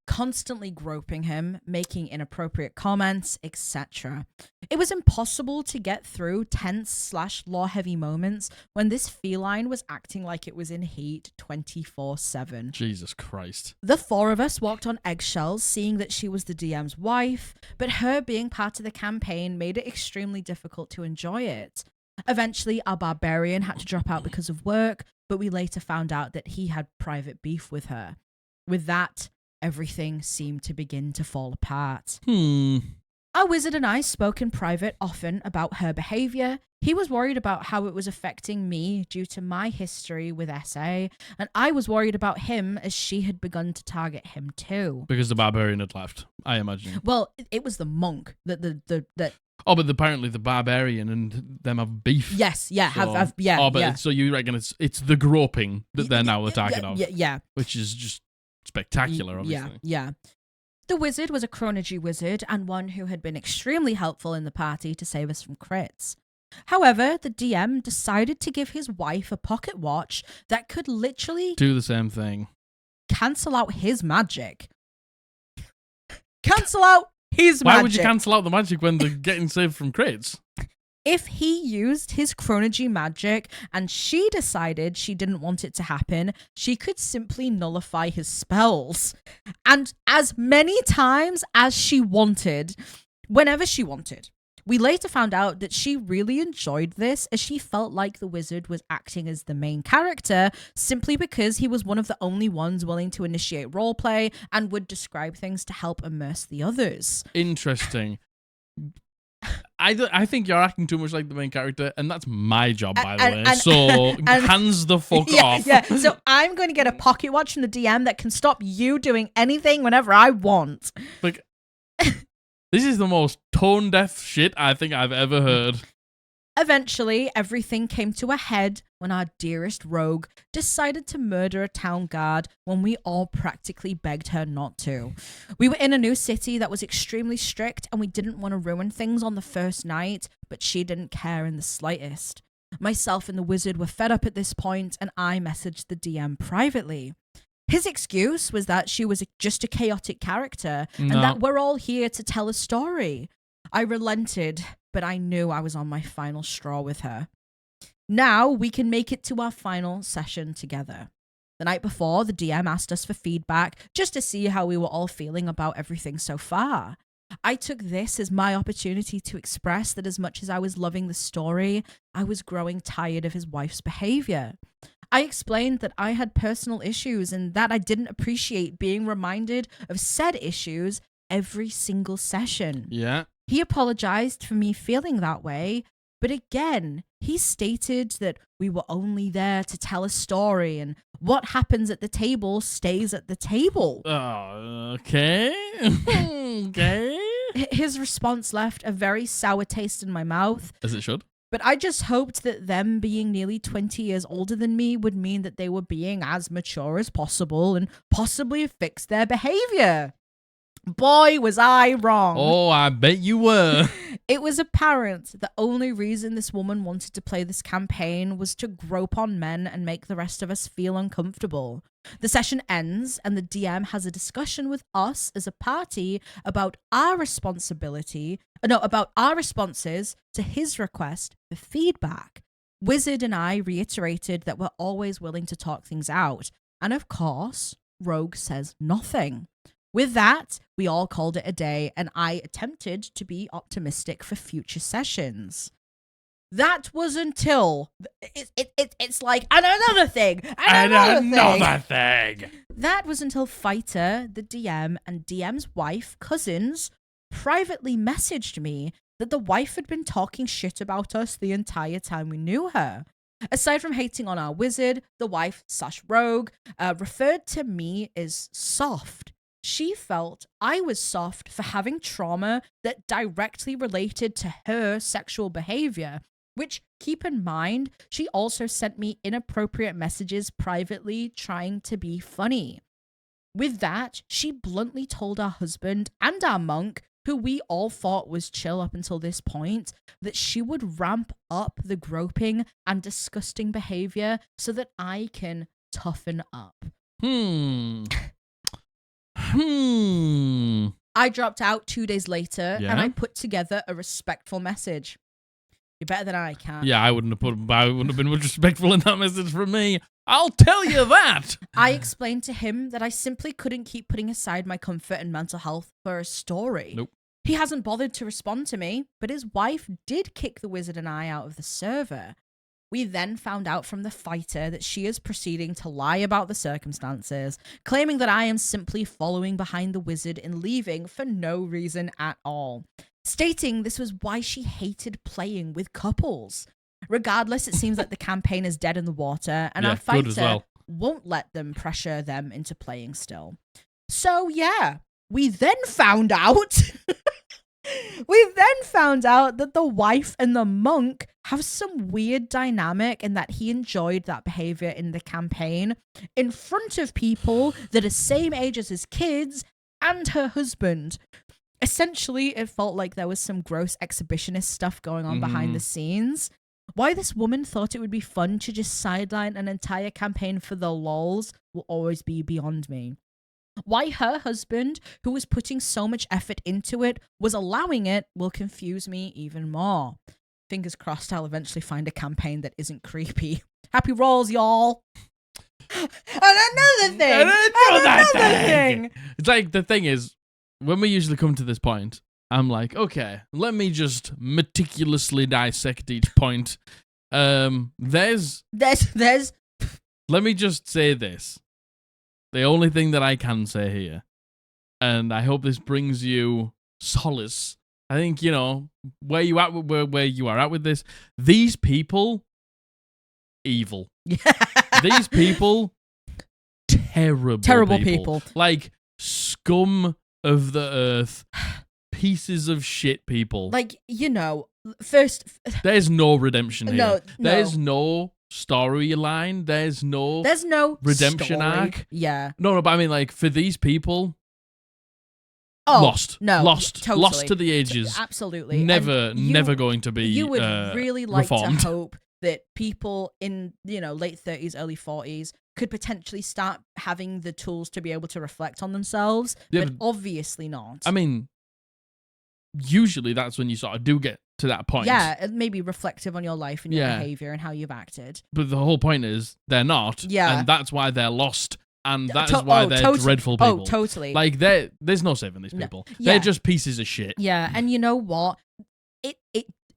constantly groping him, making inappropriate comments, etc. It was impossible to get through tense/lore-heavy moments when this feline was acting like it was in heat 24/7. Jesus Christ. The four of us walked on eggshells, seeing that she was the DM's wife, but her being part of the campaign made it extremely difficult to enjoy it. Eventually, our barbarian had to drop out because of work, but we later found out that he had private beef with her. With that, everything seemed to begin to fall apart. Our wizard and I spoke in private often about her behavior. He was worried about how it was affecting me due to my history with SA, and I was worried about him as she had begun to target him too. Because the barbarian had left, I imagine. Well, it was the monk that. Oh, but apparently the barbarian and them have beef. Yes, yeah, so, yeah. Oh, but yeah. So you reckon it's the groping that they're now attacking of? Yeah. Which is just spectacular, obviously. Yeah. The wizard was a chronology wizard and one who had been extremely helpful in the party to save us from crits. However, the DM decided to give his wife a pocket watch that could literally do the same thing. Cancel out his magic. Cancel out his magic. Why would you cancel out the magic when they're getting saved from crits? If he used his chronology magic and she decided she didn't want it to happen, she could simply nullify his spells. And as many times as she wanted, whenever she wanted. We later found out that she really enjoyed this as she felt like the wizard was acting as the main character simply because he was one of the only ones willing to initiate roleplay and would describe things to help immerse the others. Interesting. I think you're acting too much like the main character, and that's my job, by the way. So hands the fuck off. Yeah, so I'm going to get a pocket watch from the DM that can stop you doing anything whenever I want. Like, this is the most tone-deaf shit I think I've ever heard. Eventually, everything came to a head when our dearest rogue decided to murder a town guard when we all practically begged her not to. We were in a new city that was extremely strict and we didn't want to ruin things on the first night, but she didn't care in the slightest. Myself and the wizard were fed up at this point and I messaged the DM privately. His excuse was that she was just a chaotic character and that we're all here to tell a story. I relented, but I knew I was on my final straw with her. Now we can make it to our final session together. The night before, the DM asked us for feedback just to see how we were all feeling about everything so far. I took this as my opportunity to express that as much as I was loving the story, I was growing tired of his wife's behavior. I explained that I had personal issues and that I didn't appreciate being reminded of said issues every single session. Yeah. He apologized for me feeling that way, but again, he stated that we were only there to tell a story and what happens at the table stays at the table. Okay. Okay. His response left a very sour taste in my mouth. As it should. But I just hoped that them being nearly 20 years older than me would mean that they were being as mature as possible and possibly fix their behavior. Boy, was I wrong. Oh, I bet you were. It was apparent the only reason this woman wanted to play this campaign was to grope on men and make the rest of us feel uncomfortable. The session ends and the DM has a discussion with us as a party about our responses to his request for feedback. Wizard and I reiterated that we're always willing to talk things out. And of course, Rogue says nothing. With that, we all called it a day, and I attempted to be optimistic for future sessions. That was until it's like another thing. That was until Fighter, the DM, and DM's wife, cousins, privately messaged me that the wife had been talking shit about us the entire time we knew her. Aside from hating on our wizard, the wife/rogue referred to me as soft. She felt I was soft for having trauma that directly related to her sexual behavior, which, keep in mind, she also sent me inappropriate messages privately trying to be funny. With that, she bluntly told our husband and our monk, who we all thought was chill up until this point, that she would ramp up the groping and disgusting behavior so that I can toughen up. I dropped out 2 days later, Yeah? and I put together a respectful message. You're better than I can. Yeah, I wouldn't have been much respectful in that message from me. I'll tell you that. I explained to him that I simply couldn't keep putting aside my comfort and mental health for a story. Nope. He hasn't bothered to respond to me, but his wife did kick the wizard and I out of the server. We then found out from the fighter that she is proceeding to lie about the circumstances, claiming that I am simply following behind the wizard and leaving for no reason at all, stating this was why she hated playing with couples. Regardless, it seems like the campaign is dead in the water, and our fighter won't let them pressure them into playing still. So yeah, we then found out... that the wife and the monk have some weird dynamic and that he enjoyed that behavior in the campaign in front of people that are same age as his kids and her husband. Essentially, it felt like there was some gross exhibitionist stuff going on behind the scenes. Why this woman thought it would be fun to just sideline an entire campaign for the lols will always be beyond me. Why her husband, who was putting so much effort into it, was allowing it will confuse me even more. Fingers crossed I'll eventually find a campaign that isn't creepy. Happy rolls, y'all! And another thing! It's like, the thing is, when we usually come to this point, I'm like, okay, let me just meticulously dissect each point. There's... Let me just say this. The only thing that I can say here, and I hope this brings you solace. I think, you know, where you are at with this. These people, evil. These people, terrible people. Like, scum of the earth, pieces of shit people. Like, you know, first... There's no redemption here. No. There's no storyline. There's no redemption arc. Yeah. No, but I mean, like, for these people, lost to the ages. Absolutely. Never going to be you would really like reformed. to hope that people in, you know, late 30s, early 40s could potentially start having the tools to be able to reflect on themselves, but obviously not. I mean, usually that's when you sort of do get to that point. Yeah, maybe reflective on your life and your behavior and how you've acted. But the whole point is they're not. Yeah. And that's why they're lost. And that is why they're dreadful people. Oh, totally. Like, there's no saving these people. Yeah. They're just pieces of shit. Yeah, and you know what?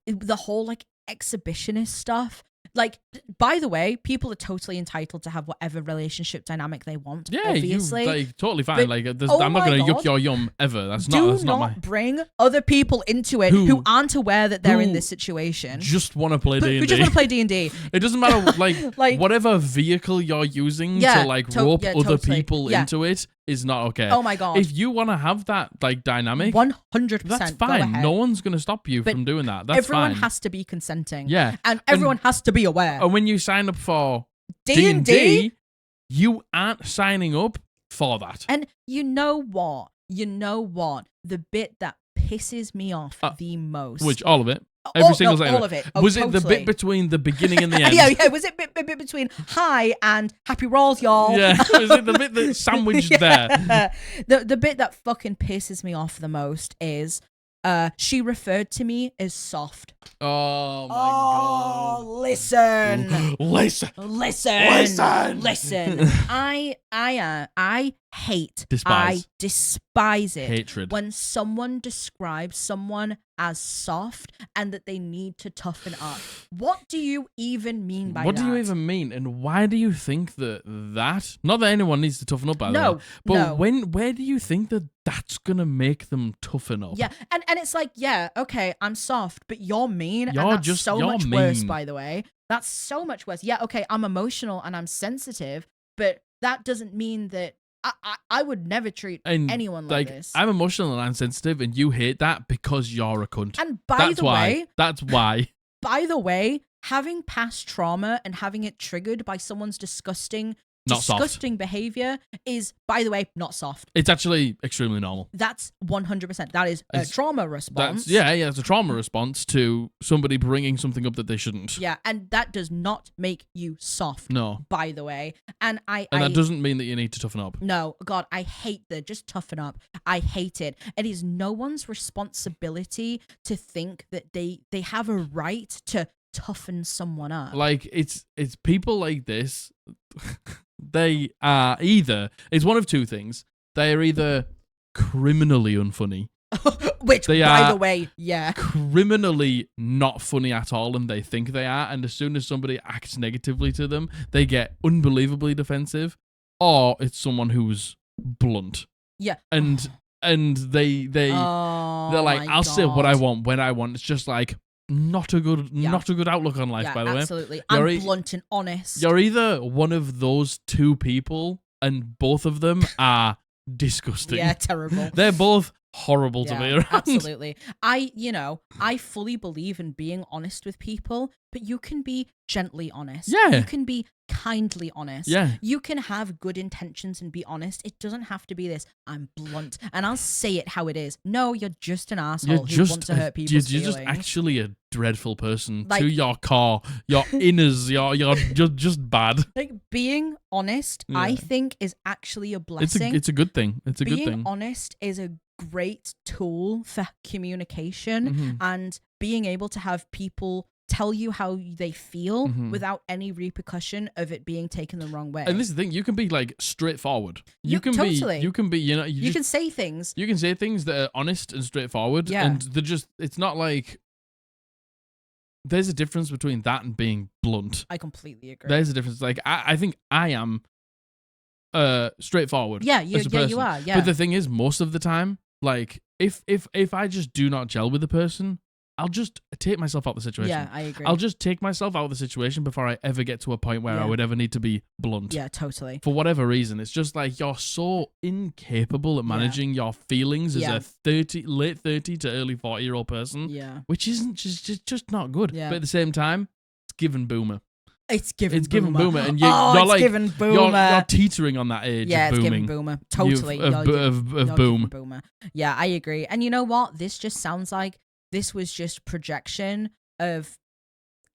The whole, like, exhibitionist stuff. Like, by the way, people are totally entitled to have whatever relationship dynamic they want. Yeah, obviously. Like, totally fine. Like, I'm not going to yuck your yum ever. That's not my... bring other people into it who aren't aware that they're in this situation. Just want to play D&D. Who just want to play D&D. It doesn't matter, like whatever vehicle you're using to, like, rope other people into it is not okay. Oh my God. If you want to have that, like, dynamic, 100%, that's fine. No one's going to stop you from doing that. That's everyone fine. has to be consenting. Yeah. And everyone has to be aware. And when you sign up for D&D, you aren't signing up for that. And you know what? The bit that pisses me off the most. Which, all of it? Every single second. All of it. Was it the bit between the beginning and the end? Yeah. Was it bit between hi and happy rolls, y'all? Yeah. Was it the bit that sandwiched there? The bit that fucking pisses me off the most is she referred to me as soft. Oh my God. Listen. I despise it. Hatred. When someone describes someone as soft and that they need to toughen up. What do you even mean by that? What do you even mean? And why do you think that not that anyone needs to toughen up, by the way, but where do you think that that's gonna make them toughen up? Yeah, and it's like, yeah, okay, I'm soft, but you're mean, you're and that's just, so you're much mean. worse, by the way. That's so much worse. Yeah, okay, I'm emotional and I'm sensitive, but that doesn't mean that I would never treat anyone like this. I'm emotional and I'm sensitive, and you hate that because you're a cunt. And that's why. By the way, having past trauma and having it triggered by someone's disgusting Not soft. disgusting behavior is, by the way, not soft. It's actually extremely normal. That's 100%. That is a trauma response. It's a trauma response to somebody bringing something up that they shouldn't. Yeah, and that does not make you soft. No. By the way, and that doesn't mean that you need to toughen up. No, God, I hate that. Just toughen up. I hate it. It is no one's responsibility to think that they have a right to toughen someone up. Like, it's people like this. They are either, it's one of two things. They are either criminally unfunny, which, they by are the way, yeah, criminally not funny at all, and they think they are. And as soon as somebody acts negatively to them, they get unbelievably defensive. Or it's someone who's blunt. Yeah, and they're like, I'll say what I want when I want. It's just like not a good outlook on life. By the way, absolutely. I'm blunt and honest. You're either one of those two people, and both of them are disgusting. Yeah, terrible. They're both horrible to be around. Absolutely. I fully believe in being honest with people, but you can be gently honest. Yeah. You can be kindly honest. Yeah. You can have good intentions and be honest. It doesn't have to be this, I'm blunt and I'll say it how it is. No, you're just an asshole who wants to hurt people's feelings. You're just actually a dreadful person, like, to your core, your inners, you're just bad. Like, being honest, I think, is actually a blessing. It's a good thing. It's a good thing. Being honest is a great tool for communication, and being able to have people tell you how they feel without any repercussion of it being taken the wrong way. And this is the thing, you can be like straightforward. You can be, you can say things. You can say things that are honest and straightforward. Yeah. And they're just, it's not like, there's a difference between that and being blunt. I completely agree. There's a difference. Like, I think I am straightforward. Yeah, you are. Yeah. But the thing is, most of the time, like, if I just do not gel with the person, I'll just take myself out of the situation. Yeah, I agree. I'll just take myself out of the situation before I ever get to a point where I would ever need to be blunt. Yeah, totally. For whatever reason. It's just like, you're so incapable at managing your feelings as a late 30 to early 40-year-old person. Yeah. Which isn't just not good. Yeah. But at the same time, it's given boomer. It's given boomer. And you're like, given boomer. You're teetering on that age of booming. It's given boomer. Totally. Of boom. Boomer. Yeah, I agree. And you know what? This just sounds like this was just projection of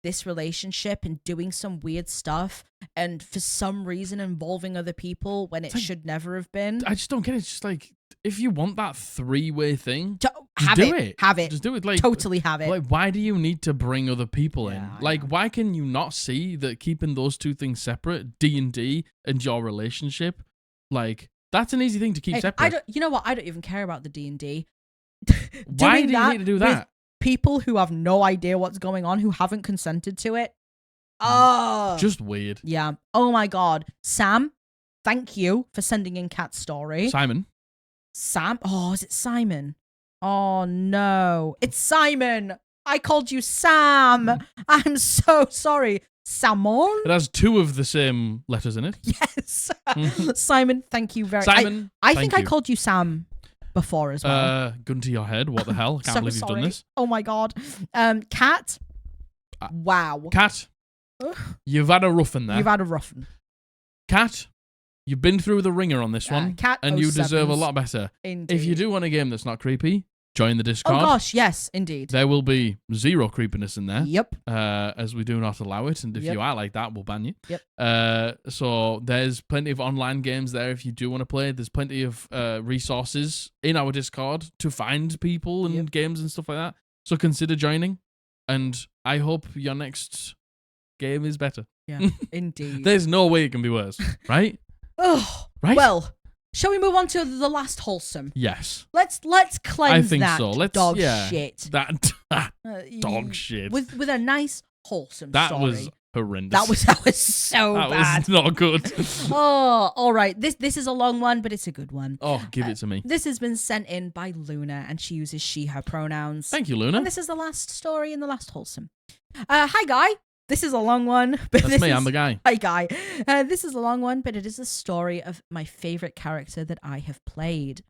this relationship and doing some weird stuff, and for some reason involving other people when it should never have been. I just don't get it. It's just like, if you want that three-way thing, have it. Have it. Just do it. Like, totally have it. Like, why do you need to bring other people in? Like, know. why can you not see that keeping those two things separate, D&D and your relationship, like, that's an easy thing to keep separate. You know what? I don't even care about the D&D. Why do you need to do that? People who have no idea what's going on, who haven't consented to it. Oh. Just weird. Yeah. Oh my God. Sam, thank you for sending in Kat's story. Sam? Oh, is it Simon? Oh no. It's Simon. I called you Sam. I'm so sorry. Salmon? It has two of the same letters in it. Yes. Simon, thank you very much. Simon, I think I called you Sam before as well. Gun to your head. What the hell? I can't believe you've done this. Oh my God. Kat. Wow. Kat, you've had a roughin' there. You've had a roughin'. Kat, you've been through the ringer on this one. Kat, and you deserve a lot better. Indeed. If you do want a game that's not creepy, join the Discord. Oh gosh, yes, indeed. There will be zero creepiness in there. Yep. As we do not allow it, and if you are like that, we'll ban you. Yep. So there's plenty of online games there if you do want to play. There's plenty of resources in our Discord to find people and games and stuff like that. So consider joining, and I hope your next game is better. Yeah, indeed. There's no way it can be worse, right? Oh, right. Well, shall we move on to the last wholesome? Yes. Let's cleanse I think that so. dog shit. That dog shit. With a nice wholesome that story. Was horrendous. That was so bad. That was not good. Oh, all right. This is a long one, but it's a good one. Oh, give it to me. This has been sent in by Luna, and she uses she/her pronouns. Thank you, Luna. And this is the last story in the last wholesome. Hi, Guy. This is a long one. But That's me. I'm the guy. Hi, Guy. This is a long one, but it is a story of my favorite character that I have played.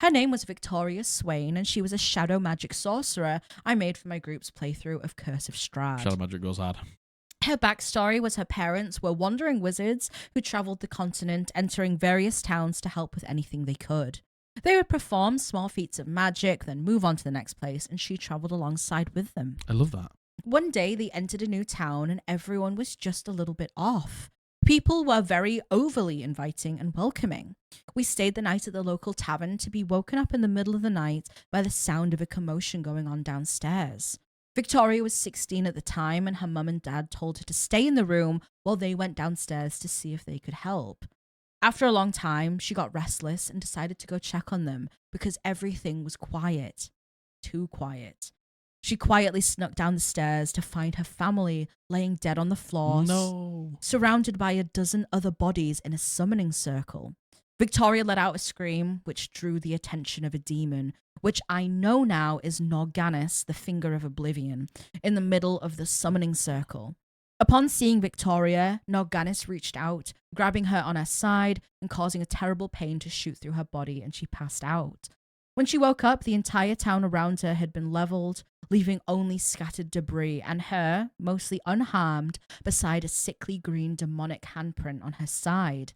Her name was Victoria Swain, and she was a shadow magic sorcerer I made for my group's playthrough of Curse of Strahd. Shadow magic goes hard. Her backstory was her parents were wandering wizards who traveled the continent, entering various towns to help with anything they could. They would perform small feats of magic, then move on to the next place, and she traveled alongside with them. I love that. One day, they entered a new town, and everyone was just a little bit off. People were very overly inviting and welcoming. We stayed the night at the local tavern to be woken up in the middle of the night by the sound of a commotion going on downstairs. Victoria was 16 at the time, and her mum and dad told her to stay in the room while they went downstairs to see if they could help. After a long time, she got restless and decided to go check on them because everything was quiet. Too quiet. She quietly snuck down the stairs to find her family laying dead on the floor, surrounded by a dozen other bodies in a summoning circle. Victoria let out a scream, which drew the attention of a demon, which I know now is Norganis, the Finger of Oblivion, in the middle of the summoning circle. Upon seeing Victoria, Norganis reached out, grabbing her on her side and causing a terrible pain to shoot through her body, and she passed out. When she woke up, the entire town around her had been leveled, leaving only scattered debris, and her, mostly unharmed, beside a sickly green demonic handprint on her side.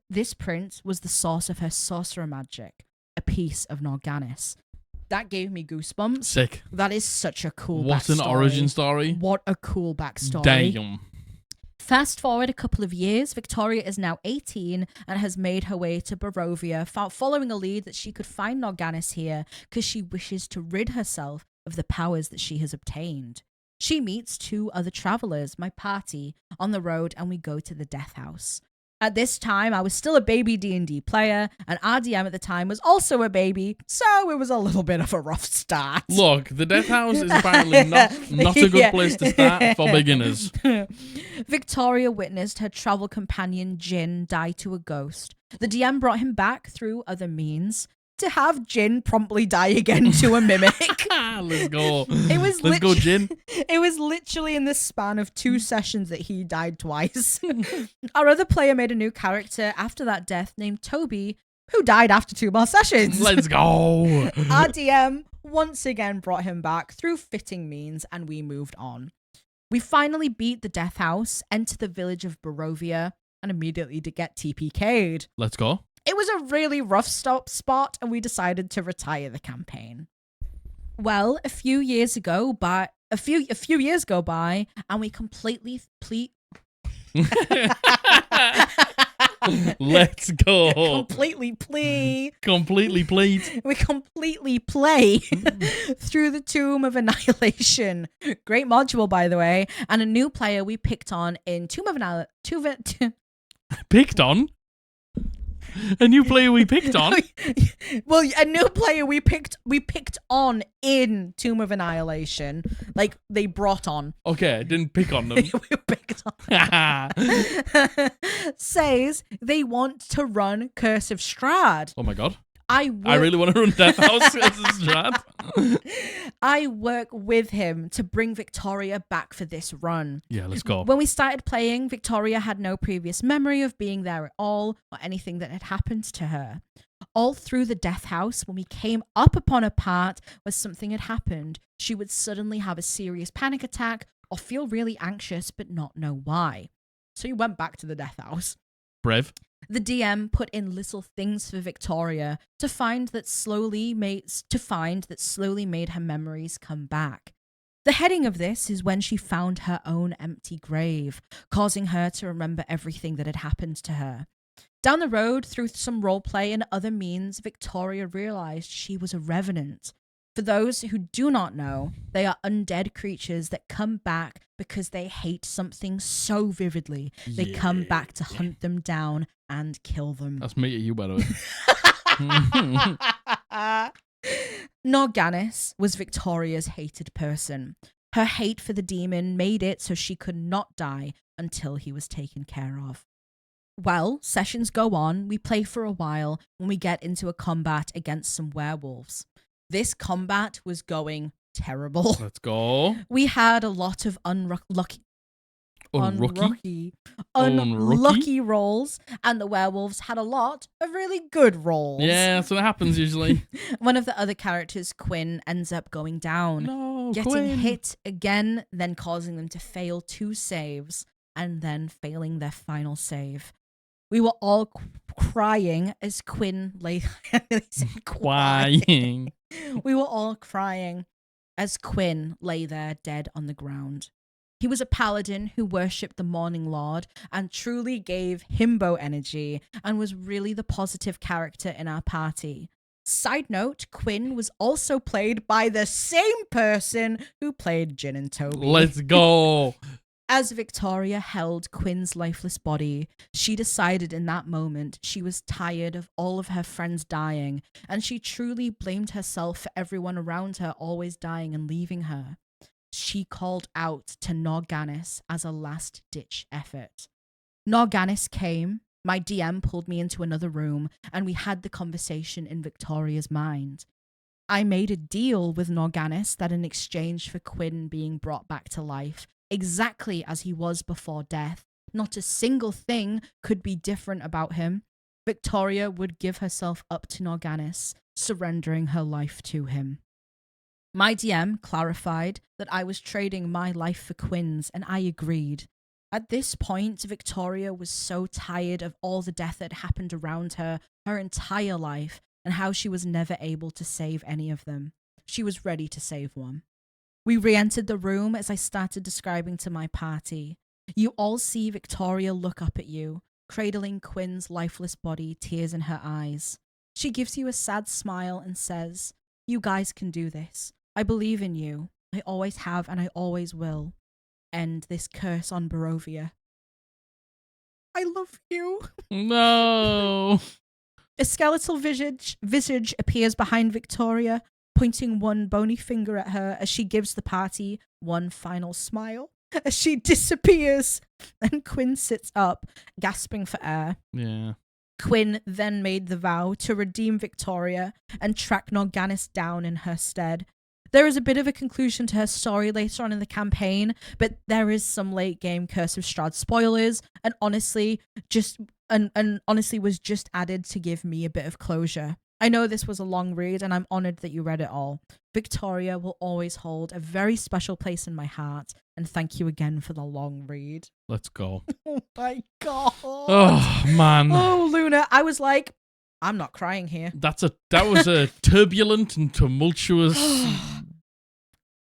This print was the source of her sorcerer magic, a piece of Norganis. That gave me goosebumps. Sick. That is such a cool backstory. What an origin story. What a cool backstory. Damn. Fast forward a couple of years, Victoria is now 18 and has made her way to Barovia, following a lead that she could find Norganis here because she wishes to rid herself of the powers that she has obtained. She meets two other travelers, my party, on the road, and we go to the Death House. At this time, I was still a baby D&D player, and our DM at the time was also a baby, so it was a little bit of a rough start. Look, the Death House is apparently not a good place to start for beginners. Victoria witnessed her travel companion Jin die to a ghost. The DM brought him back through other means to have Jin promptly die again to a mimic. Let's go. Let's go, Jin. It was literally in the span of 2 sessions that he died twice. Our other player made a new character after that death named Toby, who died after 2 more sessions. Let's go. Our DM once again brought him back through fitting means, and we moved on. We finally beat the Death House, entered the village of Barovia, and immediately to get TPK'd. Let's go. It was a really rough spot, and we decided to retire the campaign. Well, a few years go by, and we completely Let's go. Completely play through the Tomb of Annihilation. Great module, by the way, and a new player we picked on in Tomb of Annihilation. Picked on? A new player we picked on? Well, a new player we picked on in Tomb of Annihilation. Like, they brought on. Okay, I didn't pick on them. We picked on. Says they want to run Curse of Strahd. Oh my god. I really want to run Death House Curse of Strahd. I work with him to bring Victoria back for this run. Yeah, let's go. When we started playing, Victoria had no previous memory of being there at all or anything that had happened to her. All through the Death House, when we came up upon a part where something had happened, she would suddenly have a serious panic attack or feel really anxious but not know why. So we went back to the Death House. Brave. The DM put in little things for Victoria to find that slowly made her memories come back. The heading of this is when she found her own empty grave, causing her to remember everything that had happened to her. Down the road, through some roleplay and other means, Victoria realized she was a revenant. For those who do not know, they are undead creatures that come back because they hate something so vividly. They come back to hunt them down and kill them. That's me to you, by the way. Norganis was Victoria's hated person. Her hate for the demon made it so she could not die until he was taken care of. Well, sessions go on, we play for a while, when we get into a combat against some werewolves. This combat was going terrible. Let's go. We had a lot of unlucky... unlucky rolls, and the werewolves had a lot of really good rolls. Yeah, that's what happens usually. One of the other characters, Quinn, ends up going down, getting Quinn. hit again, then causing them to fail 2 saves, and then failing their final save. We were all crying as Quinn lay... Crying. We were all crying as Quinn lay there dead on the ground. He was a paladin who worshipped the Morning Lord and truly gave himbo energy and was really the positive character in our party. Side note, Quinn was also played by the same person who played Jin and Toby. Let's go. As Victoria held Quinn's lifeless body, she decided in that moment she was tired of all of her friends dying, and she truly blamed herself for everyone around her always dying and leaving her. She called out to Norganis as a last-ditch effort. Norganis came, my DM pulled me into another room, and we had the conversation in Victoria's mind. I made a deal with Norganis that in exchange for Quinn being brought back to life, exactly as he was before death, not a single thing could be different about him, Victoria would give herself up to Norganis, surrendering her life to him. My DM clarified that I was trading my life for Quinn's, and I agreed. At this point, Victoria was so tired of all the death that happened around her entire life, and how she was never able to save any of them. She was ready to save one. We re-entered the room as I started describing to my party. You all see Victoria look up at you, cradling Quinn's lifeless body, tears in her eyes. She gives you a sad smile and says, "You guys can do this. I believe in you. I always have and I always will. End this curse on Barovia." I love you. No. A skeletal visage appears behind Victoria, pointing one bony finger at her as she gives the party one final smile. As she disappears, and Quinn sits up, gasping for air. Yeah. Quinn then made the vow to redeem Victoria and track Norganis down in her stead. There is a bit of a conclusion to her story later on in the campaign, but there is some late game Curse of Strahd spoilers, and honestly was just added to give me a bit of closure. I know this was a long read, and I'm honored that you read it all. Victoria will always hold a very special place in my heart, and thank you again for the long read. Let's go. Oh my god. Oh man. Oh, Luna, I was like, I'm not crying here. That was a turbulent and tumultuous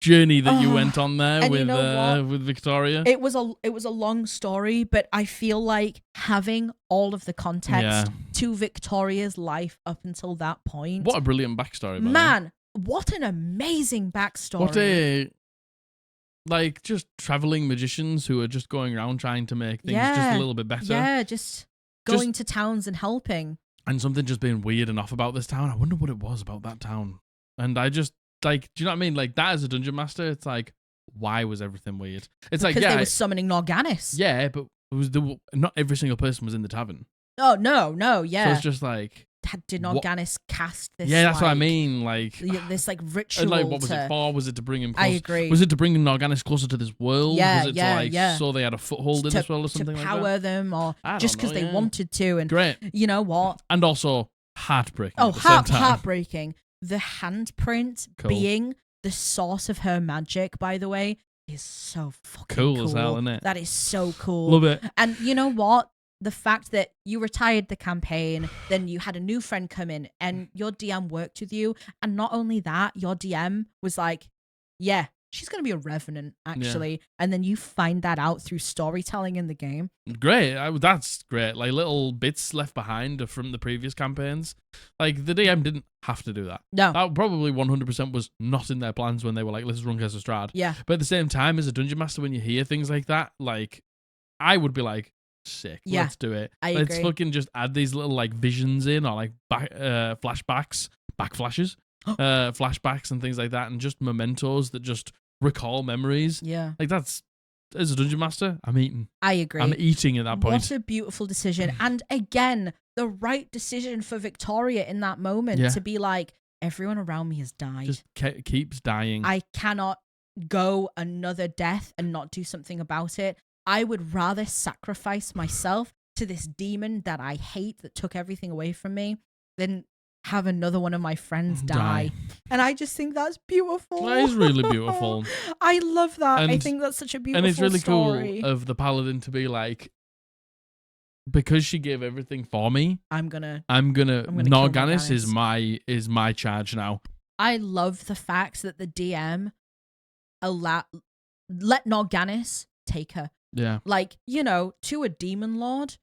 journey that you went on there with Victoria. It was a long story, but I feel like having all of the context to Victoria's life up until that point. What a brilliant backstory, man! What an amazing backstory! What a just traveling magicians who are just going around trying to make things just a little bit better. Yeah, just going to towns and helping. And something just being weird enough about this town. I wonder what it was about that town. And I just, do you know what I mean? Like, that as a dungeon master, it's like, why was everything weird? It's because they were summoning Norganis. Yeah, but not every single person was in the tavern. Oh, no, yeah. So it's just like... Did Norganis cast this? Yeah, that's what I mean. Like this, ritual. Like, what was it for? Was it to bring him? I agree. Was it to bring Norganis closer to this world? Yeah, was it to so they had a foothold in this world or something like that? To power them, or just because they wanted to. And great. You know what? And also heartbreaking. Oh, heartbreaking. The handprint being the source of her magic, by the way, is so fucking cool as hell, isn't it? That is so cool. Love it. And you know what? The fact that you retired the campaign, then you had a new friend come in and your DM worked with you. And not only that, your DM was like, yeah, she's going to be a revenant, actually. Yeah. And then you find that out through storytelling in the game. Great. That's great. Like little bits left behind from the previous campaigns. Like the DM didn't have to do that. No. That probably 100% was not in their plans when they were like, let's run Curse of Strahd. Yeah. But at the same time, as a dungeon master, when you hear things like that, like I would be like, sick. Yeah, let's do it. Let's agree. Fucking just add these little like visions in or like flashbacks, backflashes, flashbacks and things like that, and just mementos that just recall memories. Yeah. Like that's, as a dungeon master, I'm eating. I agree. I'm eating at that point. What a beautiful decision. And again, the right decision for Victoria in that moment to be like, everyone around me has died. Just keeps dying. I cannot go another death and not do something about it. I would rather sacrifice myself to this demon that I hate that took everything away from me than have another one of my friends die. And I just think that's beautiful. That is really beautiful. I love that. And, I think that's such a beautiful and it's really story. cool of the paladin to be like, because she gave everything for me, I'm gonna Narganis is my charge now. I love the fact that the DM let Narganis take her. Yeah. Like, you know, to a demon lord,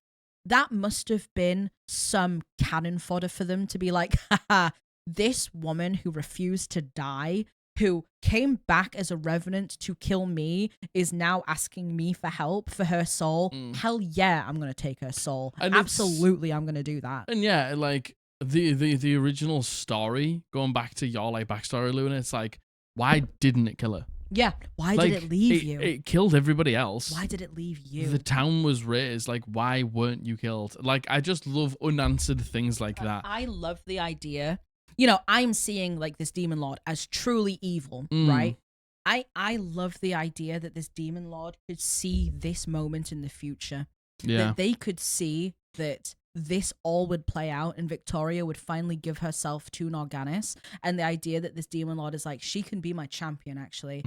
that must have been some cannon fodder for them to be like, haha, this woman who refused to die, who came back as a revenant to kill me, is now asking me for help for her soul. Hell yeah, I'm going to take her soul. And absolutely, I'm going to do that. And yeah, like the original story, going back to your like backstory, Luna, it's like, why didn't it kill her? Yeah, why did it leave you? It killed everybody else. Why did it leave you? The town was raised. Like, why weren't you killed? Like, I just love unanswered things like that. I love the idea. You know, I'm seeing like this demon lord as truly evil, right? I love the idea that this demon lord could see this moment in the future. Yeah. That they could see that this all would play out and Victoria would finally give herself to Narganis. And the idea that this demon lord is like, she can be my champion, actually.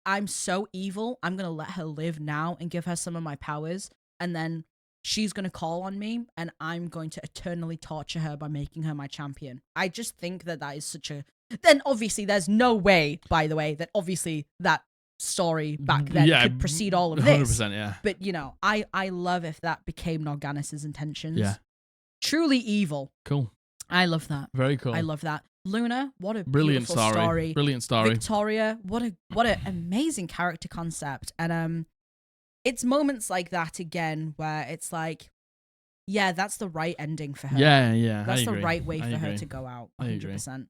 I'm so evil. I'm going to let her live now and give her some of my powers. And then she's going to call on me and I'm going to eternally torture her by making her my champion. I just think that is such a... Then obviously there's no way, by the way, that obviously that story back then could precede all of this. 100%, yeah. But, you know, I love if that became Narganis' intentions. Yeah. Truly evil. Cool. I love that. Very cool. I love that. Luna, what a brilliant beautiful story. Brilliant story. Victoria, what an amazing character concept. And it's moments like that again where it's like, yeah, that's the right ending for her. Yeah. That's the right way for her to go out. 100%.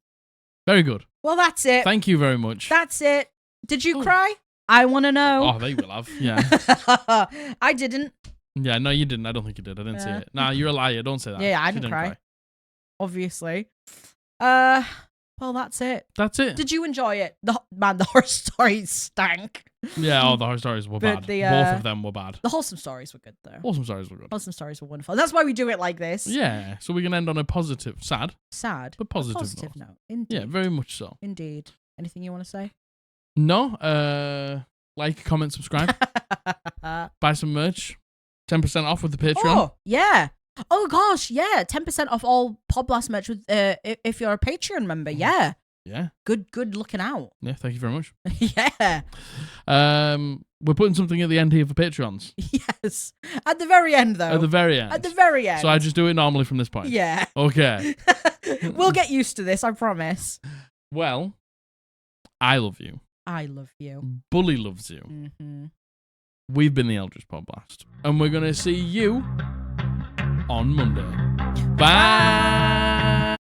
Very good. Well, that's it. Thank you very much. That's it. Did you cry? I want to know. Oh, they will have. Yeah. I didn't. Yeah, no, you didn't. I don't think you did. I didn't see it. Nah, you're a liar. Don't say that. Yeah, I didn't cry. Obviously. Well, that's it. That's it. Did you enjoy it? The horror stories stank. Yeah, the horror stories were bad. Both of them were bad. The wholesome stories were good, though. Wholesome stories were good. Wholesome stories were wonderful. That's why we do it like this. Yeah, so we can end on a positive, sad, but positive note. Indeed. Yeah, very much so. Indeed. Anything you want to say? No. Like, comment, subscribe. Buy some merch. 10% off with the Patreon. Oh, yeah. Oh, gosh, yeah. 10% off all Podblast merch with, if you're a Patreon member. Yeah. Yeah. Good looking out. Yeah, thank you very much. Yeah. We're putting something at the end here for Patreons. Yes. At the very end, though. At the very end. At the very end. So I just do it normally from this point. Yeah. Okay. We'll get used to this, I promise. Well, I love you. I love you. Bully loves you. Mm-hmm. We've been the Eldritch Podblast. And we're going to see you on Monday. Bye.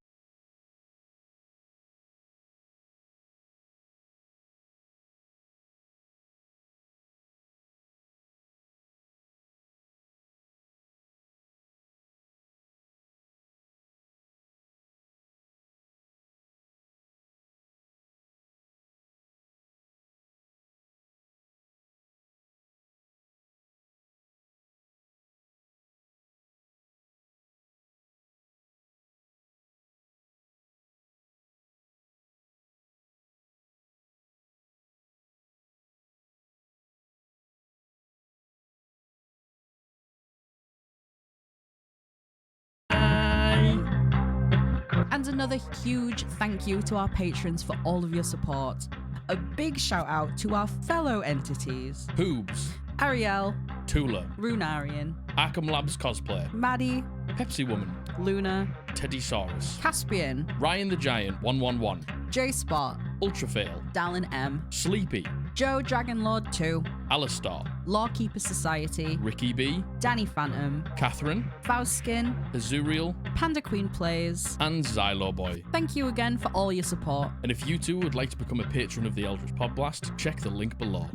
And another huge thank you to our patrons for all of your support. A big shout out to our fellow entities. Hoobs. Ariel. Tula. Runarian. Arkham Labs Cosplay. Maddie. Pepsi Woman. Luna. Teddysaurus. Caspian. Ryan the Giant 111. J-Spot. Ultrafail. Dallin M. Sleepy. Joe Dragonlord 2. Alistar. Lawkeeper Society. Ricky B. Danny Phantom. Catherine. Faustskin. Azuriel. Panda Queen Plays. And Xylo Boy. Thank you again for all your support. And if you too would like to become a patron of the Eldritch Podblast, check the link below.